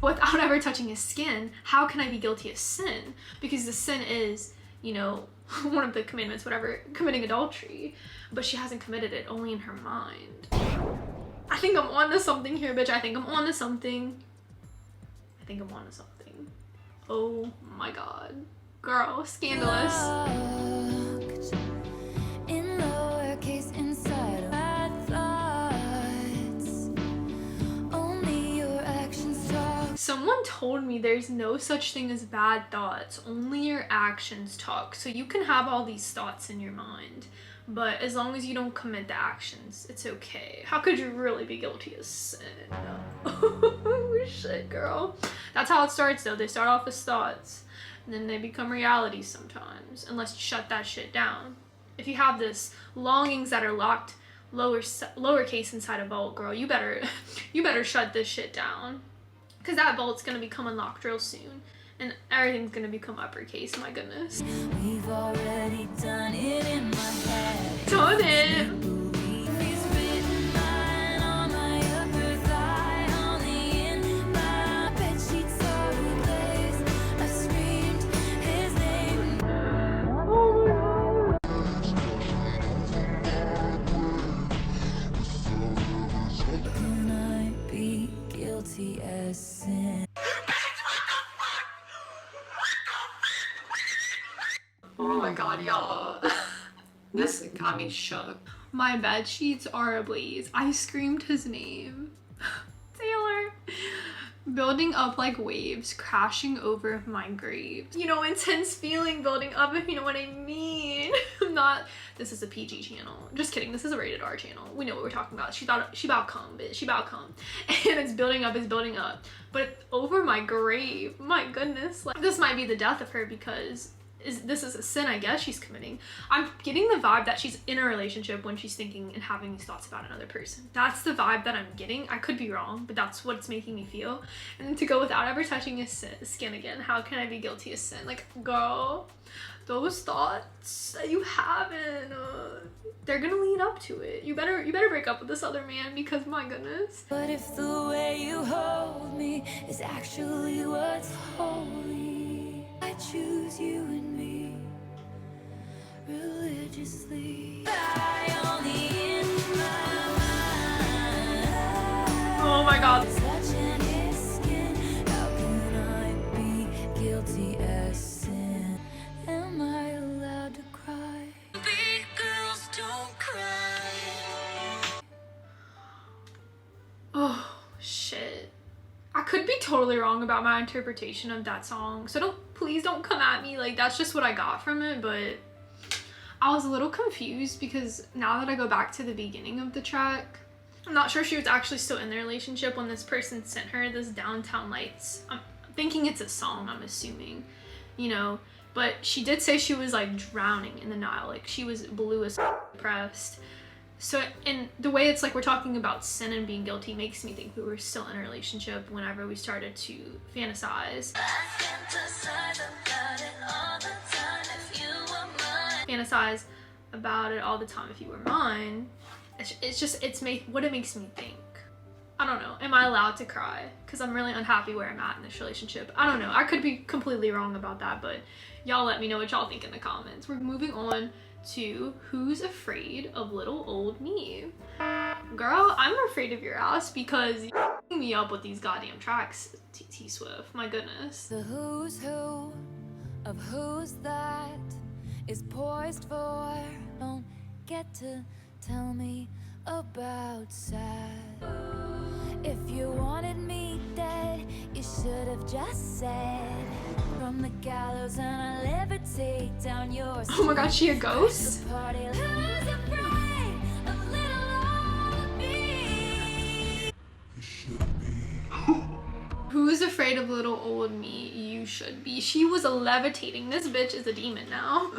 Without ever touching his skin, how can I be guilty of sin? Because the sin is, you know, one of the commandments, whatever, committing adultery, but she hasn't committed it, only in her mind. I think I'm on to something here, bitch. I think I'm on to something. Oh my god. Girl, scandalous. locked in lowercase inside of my thoughts. Only your actions talk. Someone told me there's no such thing as bad thoughts, only your actions talk. So you can have all these thoughts in your mind, but as long as you don't commit the actions, it's okay. How could you really be guilty of sin? Oh shit, girl. That's how it starts though. They start off as thoughts, and then they become realities sometimes, unless you shut that shit down. if you have this longings that are locked lowercase inside a vault, girl, you better shut this shit down, because that vault's gonna become unlocked real soon and everything's gonna become uppercase. My goodness. We've already done it in my head. Done it. He's written mine on my upper thigh, on the in my bedsheets all replaced. I screamed his name. Can I be guilty as sin? Oh my god, y'all. This got me shook. My bed sheets are ablaze. I screamed his name. Taylor. Building up like waves, crashing over my grave. You know, intense feeling building up, if you know what I mean. This is a PG channel. Just kidding, this is a rated R channel. We know what we're talking about. She about come, bitch. She about come. And it's building up. But over my grave, my goodness. Like, this might be the death of her, because this is a sin, I guess, she's committing. I'm getting the vibe that she's in a relationship when she's thinking and having these thoughts about another person. That's the vibe that I'm getting. I could be wrong, but that's what it's making me feel. And then to go without ever touching his skin again, how can I be guilty of sin? Like, girl, those thoughts that you have, and they're gonna lead up to it. You better break up with this other man, because my goodness. But if the way you hold me is actually what's holy, I choose you and me religiously. I only in my mind. Oh my god. Touching his skin, how can I be guilty as sin? Am I allowed to cry? Big girls don't cry. Oh, shit. I could be totally wrong about my interpretation of that song, so please don't come at me. Like, that's just what I got from it, but I was a little confused, because now that I go back to the beginning of the track, I'm not sure she was actually still in the relationship when this person sent her this Downtown Lights. I'm thinking it's a song, I'm assuming, you know, but she did say she was like drowning in the Nile, like she was blue as depressed. So, and the way it's like we're talking about sin and being guilty makes me think we were still in a relationship whenever we started to fantasize. Fantasize about it all the time if you were mine. What it makes me think. I don't know. Am I allowed to cry? Because I'm really unhappy where I'm at in this relationship. I don't know. I could be completely wrong about that, but y'all let me know what y'all think in the comments. We're moving on to Who's Afraid of Little Old Me? Girl, I'm afraid of your ass, because you're f***ing me up with these goddamn tracks, T Swift. My goodness. The who's who of who's that is poised for. Don't get to tell me about sad. If you wanted me dead, you should have just said. From the gallows and I levitate down your Oh my god, she a ghost? party. Who's afraid of little old me? Who's afraid of little old me? You should be. She was levitating. This bitch is a demon now.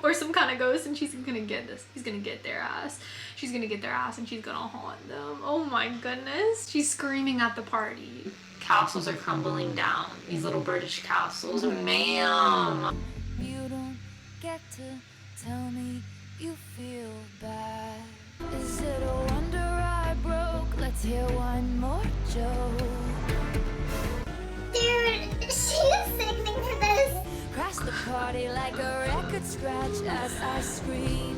Or some kind of ghost, and she's gonna get this. He's gonna get their ass. She's gonna get their ass, and she's gonna haunt them. Oh my goodness. She's screaming at the party. Castles are crumbling down. These little British castles. Ma'am. You don't get to tell me you feel bad. Is it a wonder I broke? Let's hear one more joke. Dude, she's sickening for this. Crash the party like a record scratch as I scream.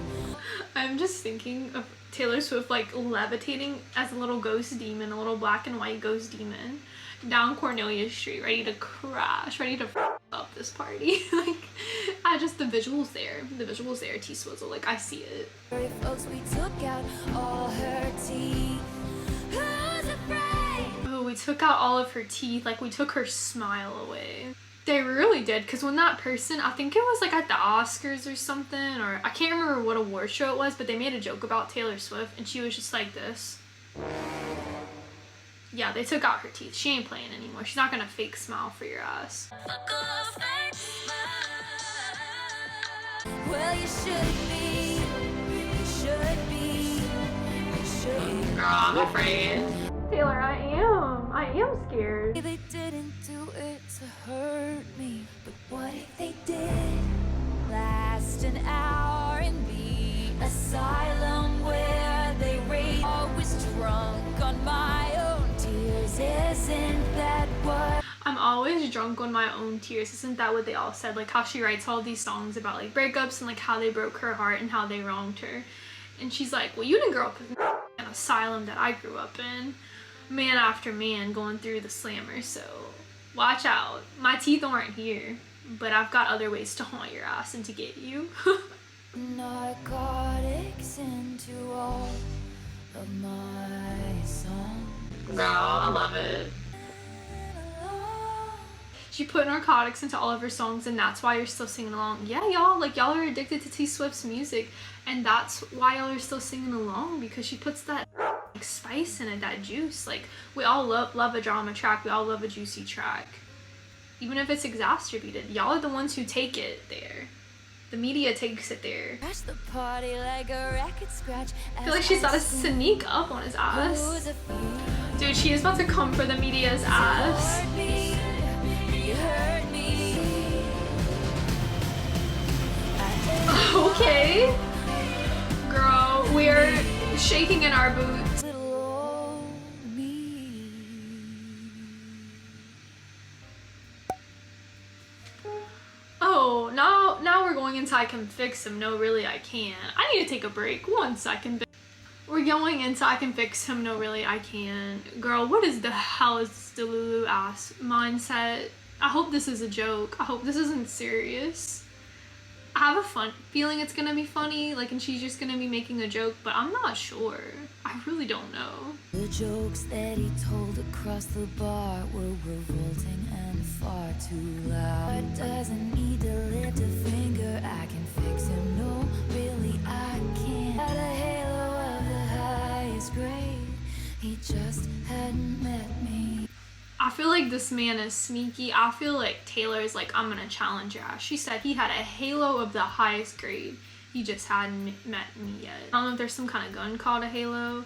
I'm just thinking of Taylor Swift like levitating as a little ghost demon, a little black and white ghost demon, down Cornelia Street, ready to crash, ready to f up this party. Like, the visuals there, T-Swizzle, like, I see it. Sorry, folks, we took out all her teeth. Who's afraid? Oh, we took out all of her teeth, like, we took her smile away. They really did, because when that person, I think it was like at the Oscars or something, or I can't remember what award show it was, but they made a joke about Taylor Swift, and she was just like this. Yeah, they took out her teeth. She ain't playing anymore. She's not gonna fake smile for your ass. Fuck off, fake smile. Well, you should be. You should be. You should. Girl, I'm afraid. Taylor, I am scared. They didn't do it to hurt me, but what if they did? Last an hour and be asylum where they rape. Always drunk on my own tears. Isn't that what? I'm always drunk on my own tears. Isn't that what they all said? Like how she writes all these songs about like breakups and like how they broke her heart and how they wronged her. And she's like, well, you didn't grow up in an asylum that I grew up in. Man after man going through the slammer, so watch out. My teeth aren't here, but I've got other ways to haunt your ass and to get you. Narcotics into all of my songs. Girl, I love it. She put narcotics into all of her songs, and that's why you're still singing along. Yeah, y'all, like y'all are addicted to T Swift's music, and that's why y'all are still singing along, because she puts that like spice in it, that juice. Like we all love a drama track, we all love a juicy track, even if it's exacerbated. Y'all are the ones who take it there. The media takes it there. Crash the party like a record scratch. I feel like she's about to sneak up on his ass. Dude, she is about to come for the media's ass. You hurt me. Okay. Girl, we're shaking in our boots. Little old me. Oh, now we're going into I Can Fix Him. No, really, I can't. I need to take a break. 1 second. We're going into I Can Fix Him. No, really, I can't. Girl, what is the hell is this delulu ass mindset? I hope this is a joke. I hope this isn't serious. I have a fun feeling it's gonna be funny, like, and she's just gonna be making a joke, but I'm not sure. I really don't know. The jokes that he told across the bar were revolting and far too loud. Doesn't need to lift a finger. I can fix him. No, really, I can't. Had a halo of the highest grade. He just hadn't met me. I feel like this man is sneaky. I feel like Taylor's like, I'm gonna challenge your ass. She said he had a halo of the highest grade. He just hadn't met me yet. I don't know if there's some kind of gun called a halo,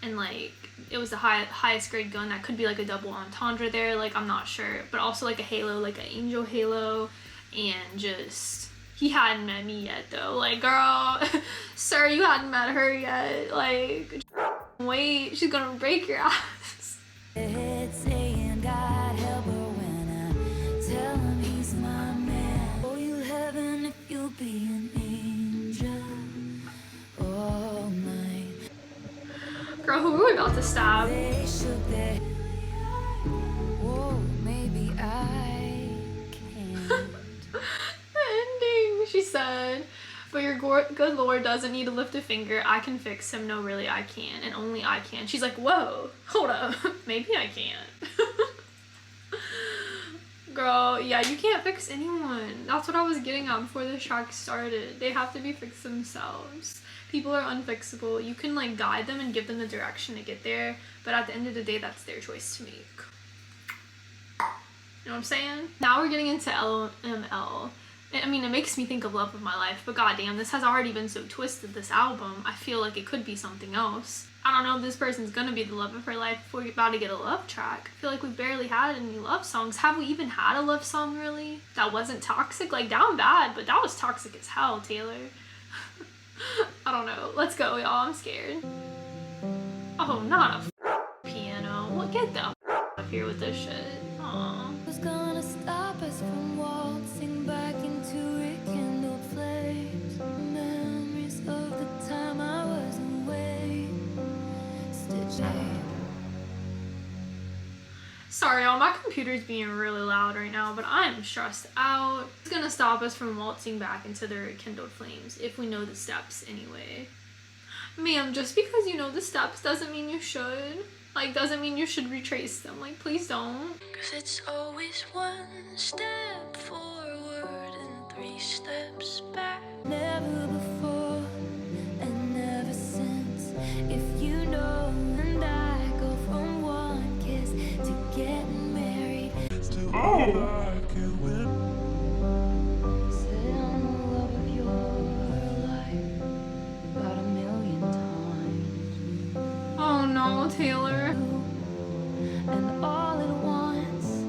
and like it was the highest grade gun. That could be like a double entendre there. Like I'm not sure, but also like a halo, like an angel halo, and just he hadn't met me yet though. Like girl, sir, you hadn't met her yet. Like wait, she's gonna break your ass. It's saying God help her when I tell him he's my man. Oh, you heaven if you'll be an angel all night. Girl, who are we about to stab? They shook their whoa, maybe I can. The ending, she said. But your good Lord doesn't need to lift a finger. I can fix him. No, really, I can. And only I can. She's like, whoa, hold up. Maybe I can't. Girl, yeah, you can't fix anyone. That's what I was getting at before the track started. They have to be fixed themselves. People are unfixable. You can like guide them and give them the direction to get there. But at the end of the day, that's their choice to make. You know what I'm saying? Now we're getting into loml. I mean, it makes me think of Love of My Life, but goddamn, this has already been so twisted, this album. I feel like it could be something else. I don't know if this person's gonna be the love of her life if we're about to get a love track. I feel like we barely had any love songs. Have we even had a love song, really? That wasn't toxic? Like, down bad, but that was toxic as hell, Taylor. I don't know. Let's go, y'all. I'm scared. Oh, not a piano. Well, get the up here with this shit. Aww. Who's gonna stop us from waltzing back into rekindled flames? Memories of the time I was away. Stitching. Sorry, y'all. My computer's being really loud right now, but I'm stressed out. It's gonna stop us from waltzing back into the rekindled flames if we know the steps anyway. Ma'am, just because you know the steps doesn't mean you should. Like, doesn't mean you should retrace them. Like, please don't. 'Cause it's always one step forward and 3 steps back. Never before and never since. If you know, and I go from one kiss to getting married. Sit on the love of yours. Taylor. And all at once,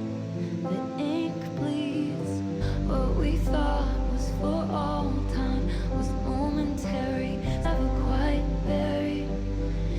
the ink bleeds. What we thought was for all time was momentary, never quite buried.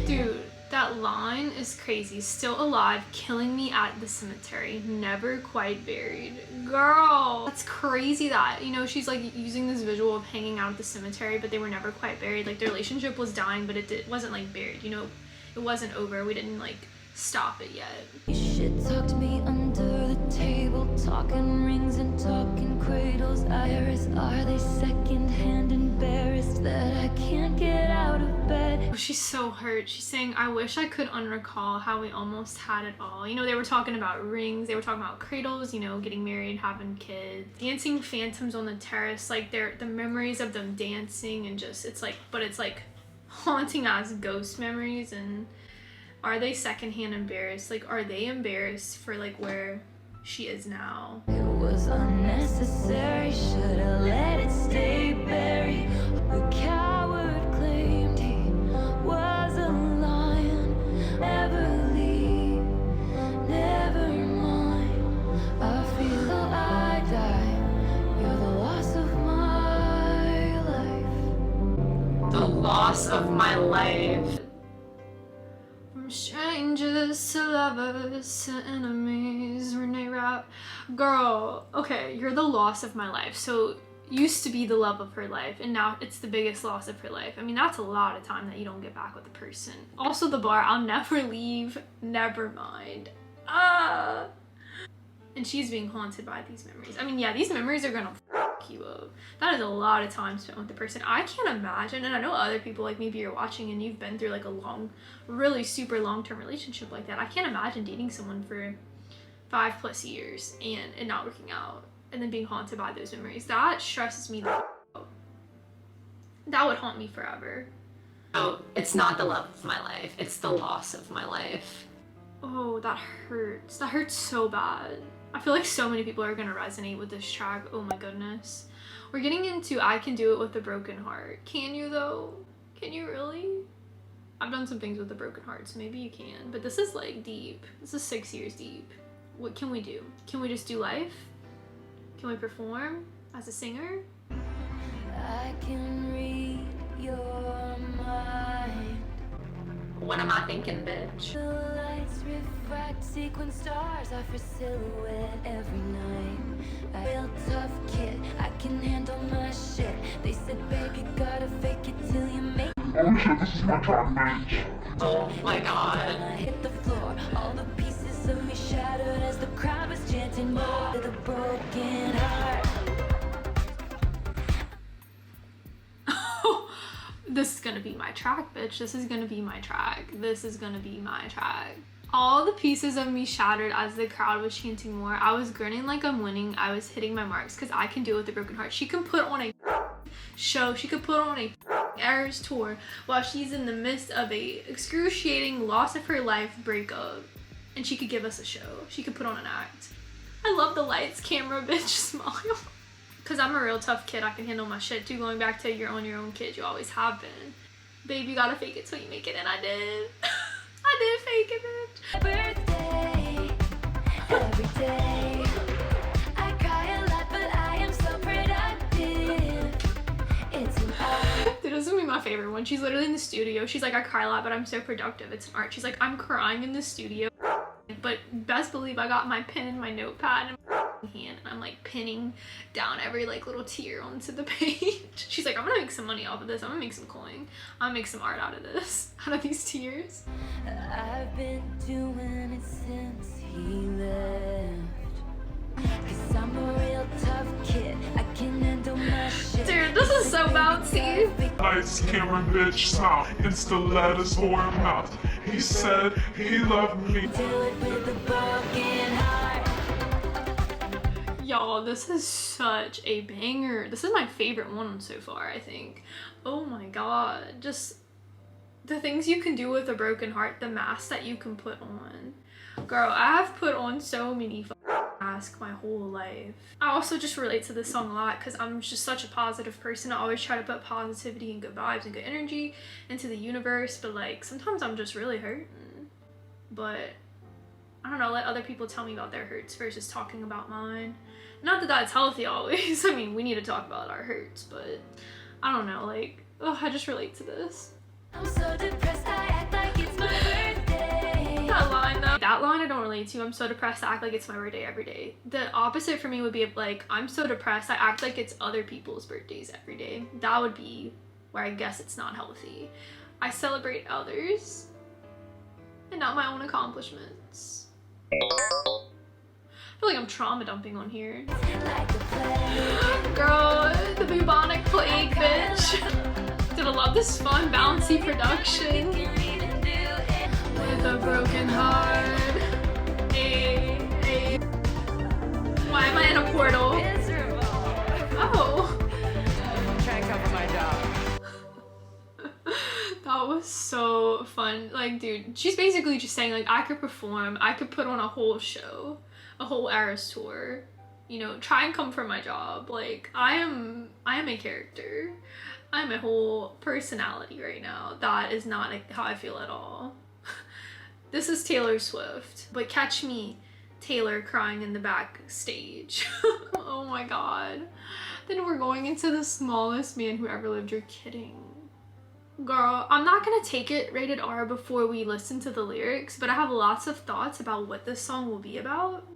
Dude, that line is crazy. Still alive, killing me at the cemetery, never quite buried. Girl, that's crazy that, you know, she's like using this visual of hanging out at the cemetery, but they were never quite buried. Like, their relationship was dying, but it wasn't like buried, you know, it wasn't over. We didn't like stop it yet. You shit talked me under the table, talking rings and talking cradles. Iris, are they secondhand embarrassed that I can't get out of bed? Oh, she's so hurt. She's saying, I wish I could unrecall how we almost had it all. You know, they were talking about rings, they were talking about cradles, you know, getting married, having kids, dancing phantoms on the terrace, like the memories of them dancing, and just, it's like, but it's like haunting as ghost memories. And are they secondhand embarrassed? Like, are they embarrassed for like where she is now? It was unnecessary, should've let it stay buried. The coward claimed he was a lion. Never leave, never mind. I feel I die. You're the loss of my life. The loss of my life. From strangers to lovers to enemies, Renee Rapp. Girl, okay, you're the loss of my life. So, used to be the love of her life, and now it's the biggest loss of her life. I mean, that's a lot of time that you don't get back with a person. Also, the bar, I'll never leave, never mind. Ah! And she's being haunted by these memories. I mean, yeah, these memories are gonna fuck you up. That is a lot of time spent with the person. I can't imagine, and I know other people, like maybe you're watching and you've been through like a long, really super long-term relationship like that. I can't imagine dating someone for 5+ years and it not working out and then being haunted by those memories. That stresses me the f out. That would haunt me forever. Oh, it's not the love of my life, it's the loss of my life. Oh, that hurts. That hurts so bad. I feel like so many people are gonna resonate with this track. Oh my goodness. We're getting into I Can Do It With a Broken Heart. Can you though? Can you really? I've done some things with a broken heart, so maybe you can. But this is like deep. This is 6 years deep. What can we do? Can we just do life? Can we perform as a singer? I can read your mind. What am I thinking, bitch? The lights refract sequin stars off your silhouette every night. A real tough kid, I can handle my shit. They said, babe, you gotta fake it till you make it. Oh shit, this is my time, bitch. Oh my When god. I hit the floor, all the pieces of me shattered as the crowd was chanting more to the broken heart. This is gonna be my track, bitch. This is gonna be my track. This is gonna be my track. All the pieces of me shattered as the crowd was chanting more. I was grinning like I'm winning. I was hitting my marks because I can do it with a broken heart. She can put on a show. She could put on a Eras tour while she's in the midst of a excruciating loss of her life breakup, and she could give us a show. She could put on an act. I love the lights, camera, bitch, smile. Cause I'm a real tough kid. I can handle my shit too. Going back to you're on your own kid, you always have been. Babe, you gotta fake it till you make it, and I did. I did fake it, bitch. Birthday, every day. I cry a lot, but I am so productive. It's an art. Dude, this is gonna be my favorite one. She's literally in the studio. She's like, I cry a lot, but I'm so productive. It's an art. She's like, I'm crying in the studio, but best believe I got my pen and my notepad and hand, and I'm like pinning down every like little tear onto the page. She's like, I'm gonna make some money off of this. I'm gonna make some coin. I'm gonna make some art out of this, out of these tears. I've been doing it since he left. 'Cause I'm a real tough kid. I can handle my shit. Dude, this is so bouncy. Lights, camera, bitch, smile. Insta letters for her mouth. He said he loved me. Do it with a broken heart. Y'all, this is such a banger. This is my favorite one so far, I think. Oh my god. Just the things you can do with a broken heart, the mask that you can put on. Girl, I have put on so many masks my whole life. I also just relate to this song a lot because I'm just such a positive person. I always try to put positivity and good vibes and good energy into the universe, but like sometimes I'm just really hurting. but I don't know, let other people tell me about their hurts versus talking about mine. Not that that's healthy always. I mean, we need to talk about our hurts, but I don't know, like, oh, I just relate to this. I'm so depressed, I act like it's my birthday. That line though. That line I don't relate to. I'm so depressed, I act like it's my birthday every day. The opposite for me would be like, I'm so depressed, I act like it's other people's birthdays every day. That would be where I guess it's not healthy. I celebrate others and not my own accomplishments. I feel like I'm trauma dumping on here. Like the plague. Girl, the bubonic plague, bitch. Did I love this fun, bouncy production? With a broken heart. Hey, hey. Why am I in a portal? Oh. Try and cover my job. That was so fun. Like, dude, she's basically just saying, like, I could perform, I could put on a whole show, a whole Eras tour, you know, try and come for my job. Like, I am a character. I'm a whole personality right now. That is not like how I feel at all. This is Taylor Swift, but catch me, Taylor, crying in the backstage. Oh my god. Then we're going into the smallest man who ever lived. You're kidding. Girl, I'm not gonna take it rated R before we listen to the lyrics, but I have lots of thoughts about what this song will be about.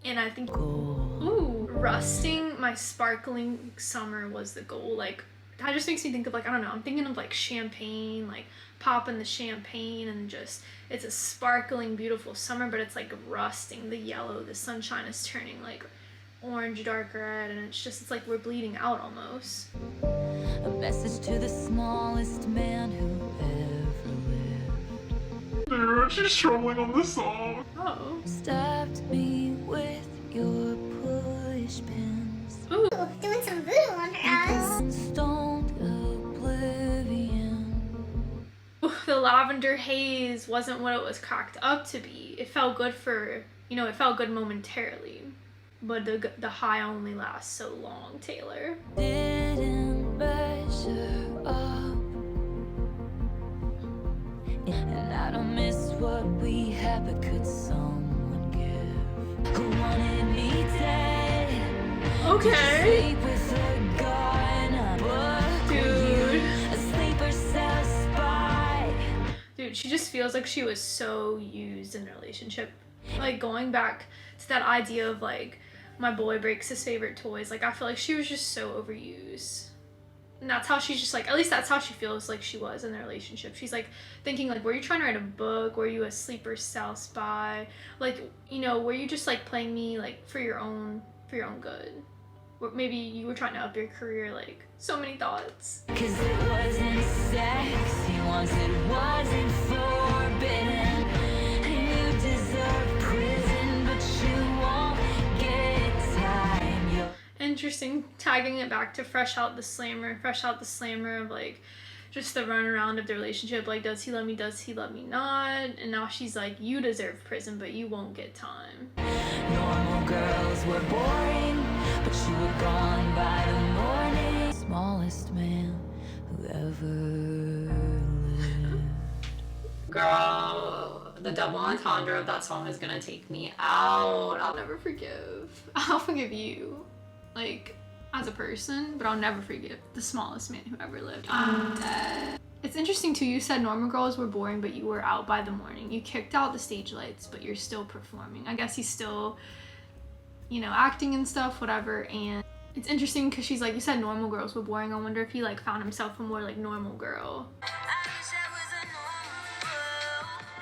And I think, ooh, rusting my sparkling summer was the goal. Like, that just makes me think of, like, I don't know, I'm thinking of like champagne, like popping the champagne and just, it's a sparkling, beautiful summer, but it's like rusting, the yellow, the sunshine is turning like orange, dark red, and it's just, it's like we're bleeding out almost. A message to the smallest man who ever lived. Dude, she's trolling on the song. Oh. Stabbed me with your push pins. Ooh. Doing some voodoo on her ass. Stoned oblivion. The lavender haze wasn't what it was cracked up to be. It felt good for, you know, it felt good momentarily. But the high only lasts so long, Taylor. Didn't measure up. And I don't miss what we had, but could someone give? Who wanted me dead? Okay. Sleep with a gun, a book, Dude. a sleeper cell spy. Dude, she just feels like she was so used in a relationship. Like, going back to that idea of, like, my boy breaks his favorite toys. Like, I feel like she was just so overused. And that's how she's just, like, at least that's how she feels like she was in the relationship. She's, like, thinking, like, were you trying to write a book? Were you a sleeper cell spy? Like, you know, were you just, like, playing me, like, for your own good? Or maybe you were trying to up your career, like, so many thoughts. 'Cause it wasn't sexy once, it wasn't forbidden. And you deserve prison, but you won't get time. You'll Interesting, tagging it back to fresh out the slammer of, like, just the runaround of the relationship. Like, does he love me not? And now she's like, you deserve prison, but you won't get time. Normal girls were boring, but you were gone by the morning. Smallest man who ever lived. Girl, the double entendre of that song is gonna take me out. I'll never forgive. I'll forgive you, like, as a person, but I'll never forgive the smallest man who ever lived. I'm dead. It's interesting too, you said normal girls were boring, but you were out by the morning. You kicked out the stage lights, but you're still performing. I guess he's still, you know, acting and stuff, whatever. And it's interesting because she's like, you said normal girls were boring. I wonder if he, like, found himself a more, like, normal girl.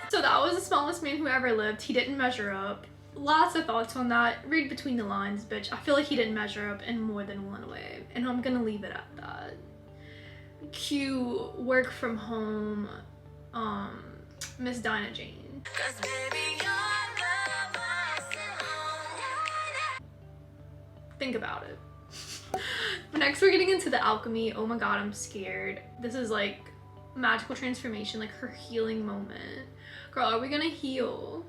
So that was the smallest man who ever lived. He didn't measure up. Lots of thoughts on that. Read between the lines, bitch. I feel like he didn't measure up in more than one way, and I'm gonna leave it at that. Cue work from home, Miss Dinah Jane. 'Cause baby, your love was Think about it. But next we're getting into the alchemy. Oh my god, I'm scared. This is like magical transformation, like her healing moment. Girl, are we gonna heal?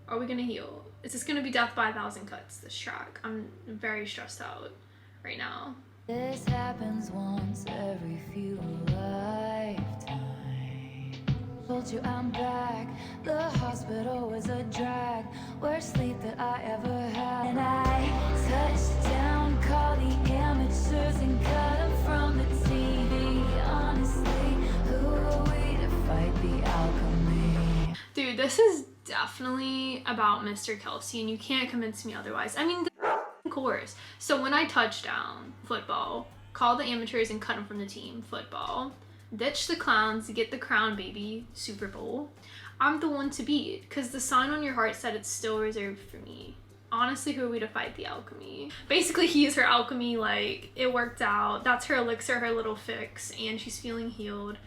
Are we gonna heal? Is this gonna be death by 1,000 cuts, this track? I'm very stressed out right now. This happens once every few lifetimes. So told you I'm back. The hospital was a drag, worst sleep that I ever had. And I touched down, called the amateurs and cut them from the TV. Honestly, who are we to fight the alchemy? Dude, this is definitely about Mr. Kelsey, and you can't convince me otherwise. I mean, the course. So when I touchdown, football, call the amateurs and cut them from the team, football, ditch the clowns, get the crown, baby, Super Bowl, I'm the one to beat, because the sign on your heart said it's still reserved for me. Honestly, who are we to fight the alchemy? Basically, he is her alchemy, like, it worked out. That's her elixir, her little fix, and she's feeling healed.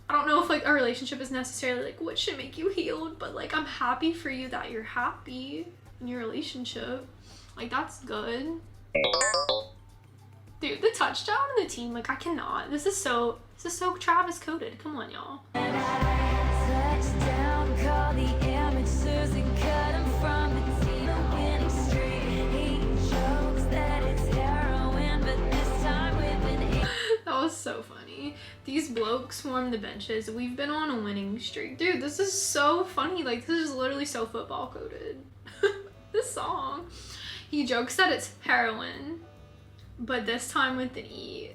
I don't know if, like, a relationship is necessarily, like, what should make you healed, but, like, I'm happy for you that you're happy in your relationship. Like, that's good. Dude, the touchdown and the team, like, I cannot. This is so Travis coded. Come on, y'all. Touchdown, call the amateurs and cut them from the team. Winning streak, he jokes that it's heroin, but this time we've been. That was so funny. These blokes swarm the benches. We've been on a winning streak. Dude, this is so funny. Like, this is literally so football coded. This song. He jokes that it's heroin, but this time with an E.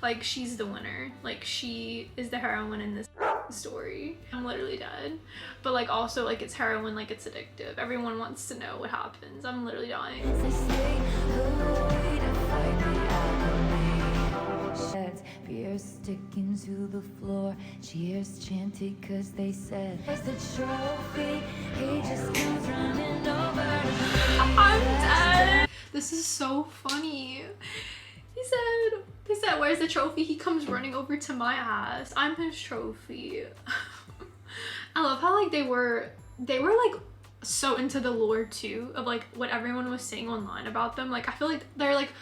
Like, she's the winner. Like, she is the heroine in this story. I'm literally dead. But, like, also, like, it's heroin, like, it's addictive. Everyone wants to know what happens. I'm literally dying. Beer sticking to the floor, cheers chanted cause they said it's the trophy, he just comes running over to me. I'm dead. This is so funny. He said, where's the trophy? He comes running over to my ass. I'm his trophy. I love how, like, they were like so into the lore too of, like, what everyone was saying online about them. Like, I feel like they're like,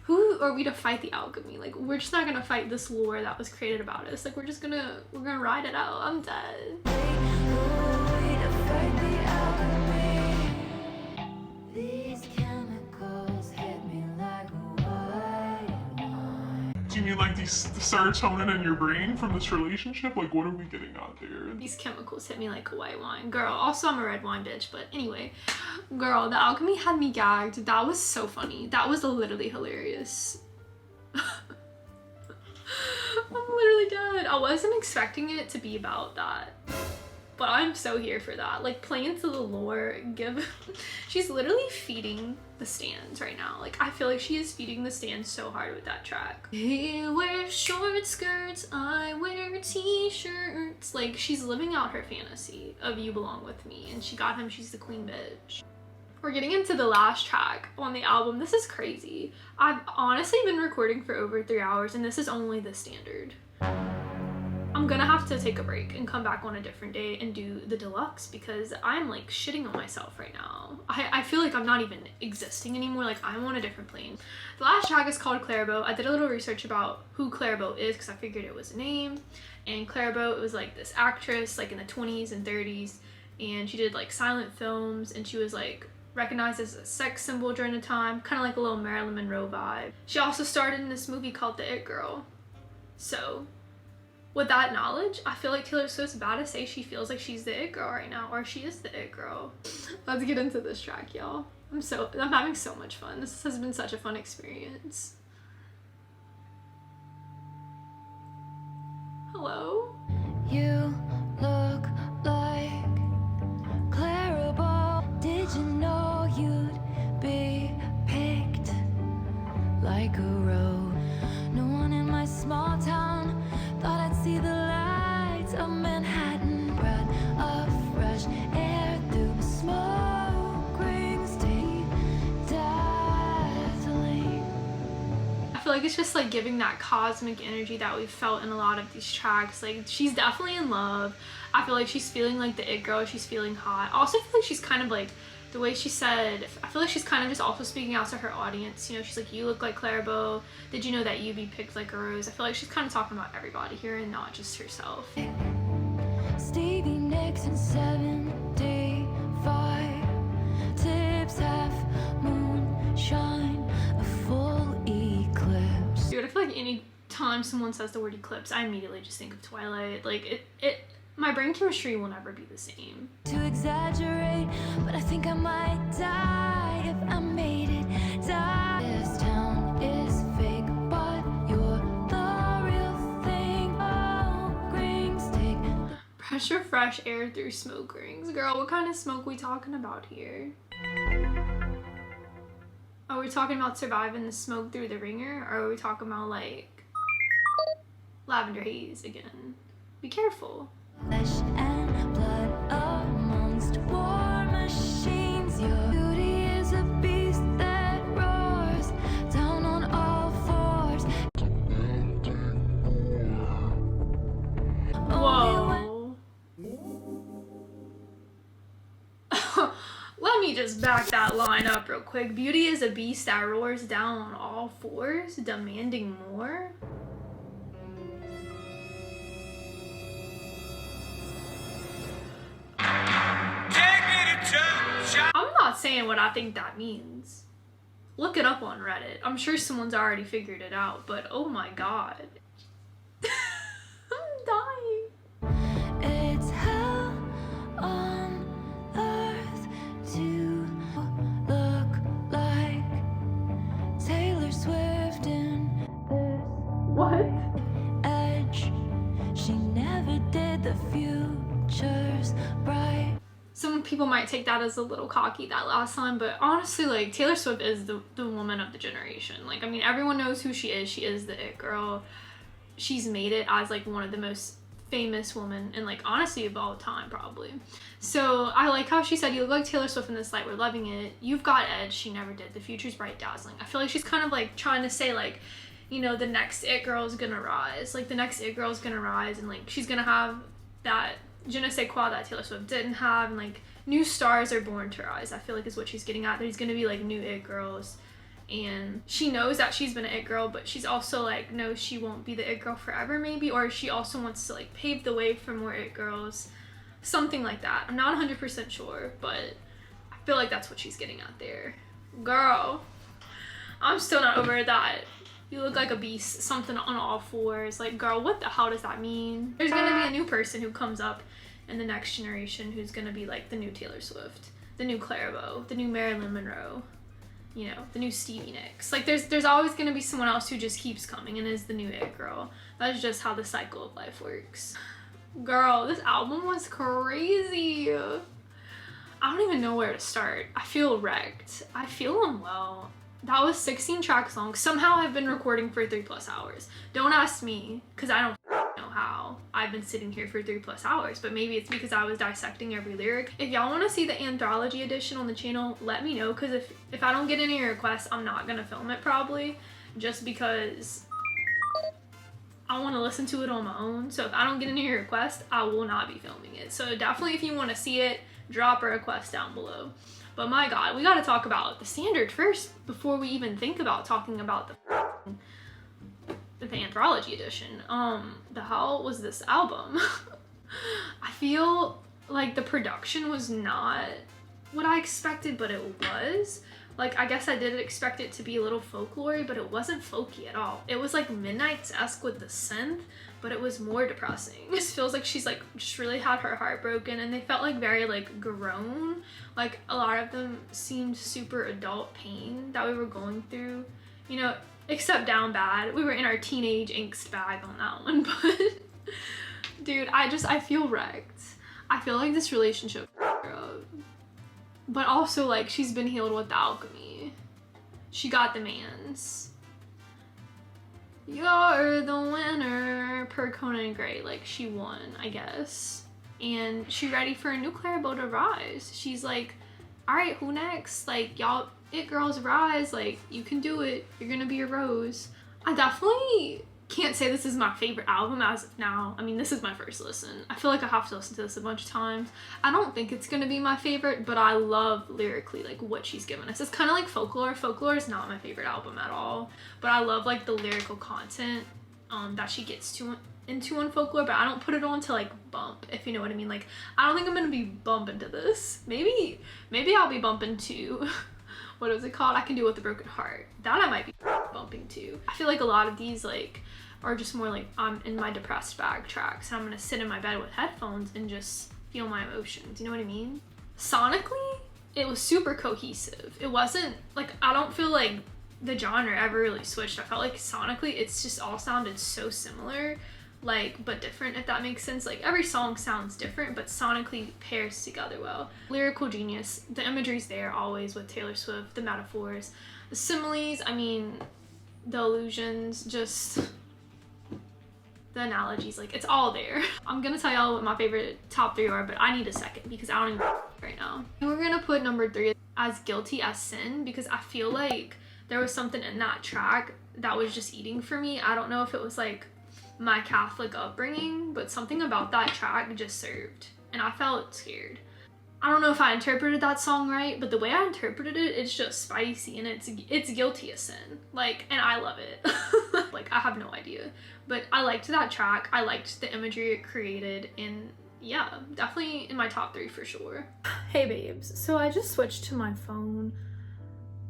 who are we to fight the alchemy? Like, we're just not gonna fight this lore that was created about us. Like, we're gonna ride it out. I'm dead. These chemicals hit me like a white wine. Do you mean like the serotonin in your brain from this relationship? Like, what are we getting out there? These chemicals hit me like a white wine. Girl, also I'm a red wine bitch, but anyway. Girl, the alchemy had me gagged. That was so funny. That was literally hilarious. I'm literally dead. I wasn't expecting it to be about that, but I'm so here for that. Like, playing into the lore, she's literally feeding the stands right now. Like, I feel like she is feeding the stands so hard with that track. He wears short skirts, I wear t-shirts. Like, she's living out her fantasy of you belong with me, and she got him, she's the queen bitch. We're getting into the last track on the album. This is crazy. I've honestly been recording for over 3 hours, and this is only the standard. I'm gonna have to take a break and come back on a different day and do the deluxe, because I'm, like, shitting on myself right now. I feel like I'm not even existing anymore. Like, I'm on a different plane. The last track is called Clairbeau. I did a little research about who Clairbeau is because I figured it was a name. And Clairbeau, it was like this actress, like, in the 20s and 30s, and she did, like, silent films, and she was, like, recognized as a sex symbol during the time, kind of like a little Marilyn Monroe vibe. She also starred in this movie called The It Girl. So with that knowledge, I feel like Taylor Swift's about to say she feels like she's the it girl right now, or she is the it girl. Let's get into this track, y'all. I'm having so much fun. This has been such a fun experience. Hello? You look like Clara. Did you know you'd be picked like a rose? No one in my small town thought I'd see the lights of Manhattan. Breath of fresh air through smoke rings, dazzling. I feel like it's just, like, giving that cosmic energy that we've felt in a lot of these tracks. Like, she's definitely in love. I feel like she's feeling like the it girl. She's feeling hot. I also feel like she's kind of, like, the way she said, I feel like she's kind of just also speaking out to her audience. You know, she's like, you look like Clairbeau. Did you know that you'd be picked like a rose? I feel like she's kind of talking about everybody here and not just herself. Stevie Nicks in 75 tips, half moon shine, a full eclipse. Dude, I feel like any time someone says the word eclipse, I immediately just think of Twilight. Like my brain chemistry will never be the same. To exaggerate, but I think I might die if I made it die. This town is fake, but you're the real thing. Oh, rings take Pressure fresh air through smoke rings. Girl, what kind of smoke we talking about here? Are we talking about surviving the smoke through the ringer? Or are we talking about like lavender haze again? Be careful. flesh and blood amongst war machines. Your beauty is a beast that roars down on all fours. Whoa. Let me just back that line up real quick. Beauty is a beast that roars down on all fours, demanding more. I'm not saying what I think that means. Look it up on Reddit. I'm sure someone's already figured it out, but oh my god. I'm dying. It's hell on earth to look like Taylor Swift in this What? edge. She never did the future's bright. Some people might take that as a little cocky, that last line, but honestly, like, Taylor Swift is the woman of the generation. Like, I mean, everyone knows who she is. She is the it girl. She's made it as, like, one of the most famous women, and, like, honestly, of all time, probably. So, I like how she said, you look like Taylor Swift in this light, we're loving it. You've got edge, she never did. The future's bright, dazzling. I feel like she's kind of, like, trying to say, like, you know, the next it girl is gonna rise. Like, the next it girl is gonna rise, and, like, she's gonna have that je ne sais quoi that Taylor Swift didn't have, and like new stars are born to rise, I feel like is what she's getting at. There's gonna be like new it girls, and she knows that she's been an it girl, but she's also like knows she won't be the it girl forever maybe, or she also wants to like pave the way for more it girls, something like that. I'm not 100% sure, but I feel like that's what she's getting at there. Girl, I'm still not over that. You look like a beast, something on all fours. Like, girl, what the hell does that mean? There's gonna be a new person who comes up in the next generation who's gonna be like the new Taylor Swift, the new Clara, the new Marilyn Monroe, you know, the new Stevie Nicks. Like, there's always gonna be someone else who just keeps coming and is the new it girl. That's just how the cycle of life works. Girl, this album was crazy. I don't even know where to start. I feel wrecked. I feel unwell. That was 16 tracks long. Somehow I've been recording for 3+ hours. Don't ask me, because I don't know how. I've been sitting here for 3+ hours, but maybe it's because I was dissecting every lyric. If y'all want to see the anthology edition on the channel, let me know, because if I don't get any requests, I'm not going to film it probably, just because I want to listen to it on my own. So if I don't get any requests, I will not be filming it. So definitely if you want to see it, drop a request down below. But my god, we gotta talk about the standard first before we even think about talking about the anthology edition. The hell was this album? I feel like the production was not what I expected, but it was. Like, I guess I did expect it to be a little folklore, but it wasn't folky at all. It was like Midnight's-esque with the synth, but it was more depressing. It just feels like she's like just really had her heart broken, and they felt like very like grown. Like, a lot of them seemed super adult pain that we were going through, you know, except Down Bad. We were in our teenage angst bag on that one, but dude, I feel wrecked. I feel like this relationship, but also like she's been healed with the alchemy. She got the mans. You're the winner per Conan Gray. Like, she won, I guess. And she ready for a new Clarabelle to rise. She's like, all right, who next? Like, y'all, it girls rise. Like, you can do it. You're gonna be a rose. I definitely can't say this is my favorite album as of now. I mean, this is my first listen. I feel like I have to listen to this a bunch of times. I don't think it's gonna be my favorite, but I love lyrically like what she's given us. It's kind of like Folklore. Folklore is not my favorite album at all, but I love like the lyrical content that she gets into on Folklore, but I don't put it on to like bump, if you know what I mean. Like, I don't think I'm gonna be bumping to this. Maybe I'll be bumping to what is it called? I Can Do With a Broken Heart. That I might be bumping to. I feel like a lot of these like or just more like I'm in my depressed bag tracks and I'm gonna sit in my bed with headphones and just feel my emotions, you know what I mean? Sonically, it was super cohesive. It wasn't like, I don't feel like the genre ever really switched. I felt like sonically it's just all sounded so similar, like, but different, if that makes sense. Like every song sounds different, but sonically pairs together well. Lyrical genius, the imagery's there always with Taylor Swift, the metaphors, the similes, I mean, the allusions, just the analogies, like it's all there. I'm gonna tell y'all what my favorite top 3 are, but I need a second because I don't even right now. And we're gonna put number 3 as Guilty as Sin, because I feel like there was something in that track that was just eating for me. I don't know if it was like my Catholic upbringing, but something about that track just served and I felt scared. I don't know if I interpreted that song right, but the way I interpreted it, it's just spicy and it's guilty as sin. Like, and I love it. Like, I have no idea. But I liked that track. I liked the imagery it created, and yeah, definitely in my top 3 for sure. Hey babes, so I just switched to my phone.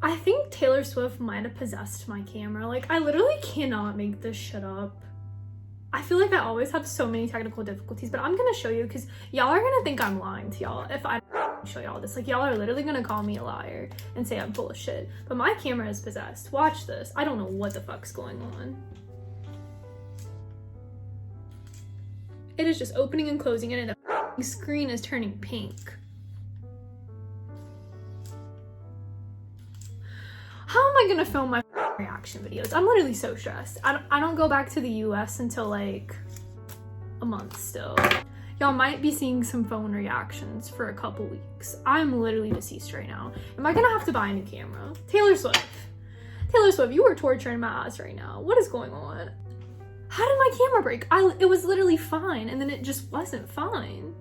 I think Taylor Swift might have possessed my camera. Like, I literally cannot make this shit up. I feel like I always have so many technical difficulties, but I'm gonna show you because y'all are gonna think I'm lying to y'all if I show y'all this. Like, y'all are literally gonna call me a liar and say I'm full of shit. But my camera is possessed. Watch this. I don't know what the fuck's going on. It is just opening and closing and the screen is turning pink. How am I gonna film my reaction videos? I'm literally so stressed. I don't go back to the US until like a month still. Y'all might be seeing some phone reactions for a couple weeks. I'm literally deceased right now. Am I gonna have to buy a new camera? Taylor Swift, you are torturing my ass right now. What is going on? How did my camera break? It was literally fine and then it just wasn't fine.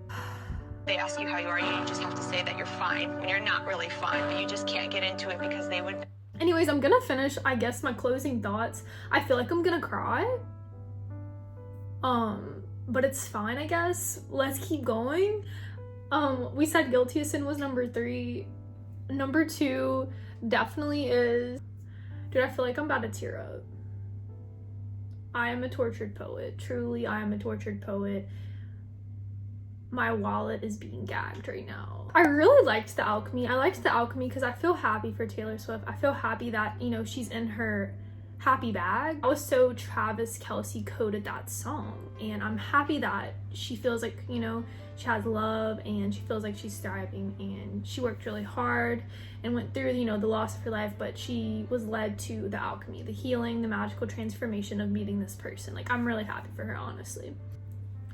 They ask you how you are, you just have to say that you're fine when you're not really fine, but you just can't get into it because they would. Anyways, I'm gonna finish, I guess, my closing thoughts. I feel like I'm gonna cry. But it's fine, I guess. Let's keep going. We said Guilty as Sin was number 3. Number 2 definitely is... Dude, I feel like I'm about to tear up. I am a tortured poet. Truly, I am a tortured poet. My wallet is being gagged right now. I really liked the Alchemy. I liked the Alchemy because I feel happy for Taylor Swift. I feel happy that, you know, she's in her happy bag. I was so Travis Kelce coded that song, and I'm happy that she feels like, you know, she has love and she feels like she's thriving, and she worked really hard and went through, you know, the loss of her life, but she was led to the alchemy, the healing, the magical transformation of meeting this person. Like, I'm really happy for her, honestly.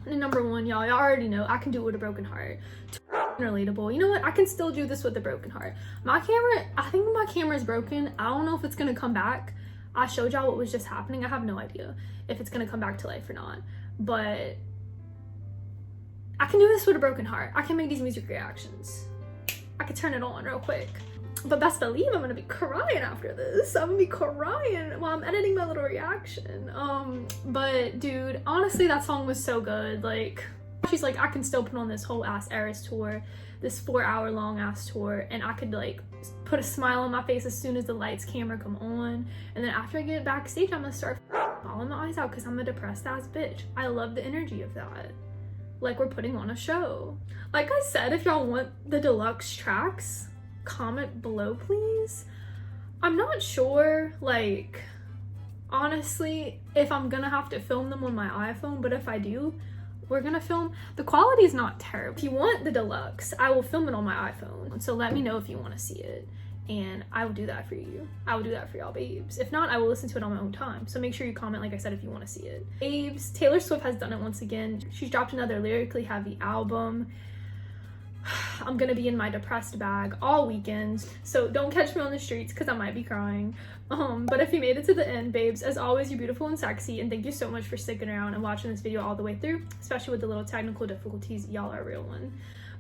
And number 1, y'all already know I can do it with a broken heart. Relatable. You know what? I can still do this with a broken heart. My camera, I think my camera is broken. I don't know if it's gonna come back. I showed y'all what was just happening. I have no idea if it's gonna come back to life or not. But I can do this with a broken heart. I can make these music reactions. I can turn it on real quick. But best believe I'm gonna be crying after this. I'm gonna be crying while I'm editing my little reaction. But dude, honestly, that song was so good. Like, she's like, I can still put on this whole ass Eras tour, this 4-hour long ass tour, and I could like put a smile on my face as soon as the lights camera come on. And then after I get backstage, I'm gonna start bawling my eyes out because I'm a depressed ass bitch. I love the energy of that. Like, we're putting on a show. Like I said, if y'all want the deluxe tracks, comment below please. I'm not sure, like, honestly, if I'm gonna have to film them on my iPhone, but if I do, we're gonna film. The quality is not terrible. If you want the deluxe, I will film it on my iPhone, so let me know if you want to see it and I will do that for you. I will do that for y'all babes. If not, I will listen to it on my own time, so make sure you comment, like I said, if you want to see it. Babes, Taylor Swift has done it once again. She's dropped another lyrically heavy album. I'm gonna be in my depressed bag all weekend, so don't catch me on the streets because I might be crying. But if you made it to the end, babes, as always, you're beautiful and sexy, and thank you so much for sticking around and watching this video all the way through, especially with the little technical difficulties. Y'all are a real one.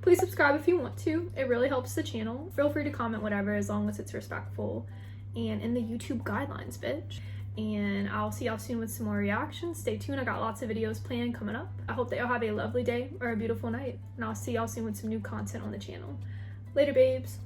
Please subscribe if you want to. It really helps the channel. Feel free to comment whatever, as long as it's respectful and in the YouTube guidelines, bitch. And I'll see y'all soon with some more reactions. Stay tuned, I got lots of videos planned coming up. I hope that y'all have a lovely day or a beautiful night, and I'll see y'all soon with some new content on the channel. Later, babes.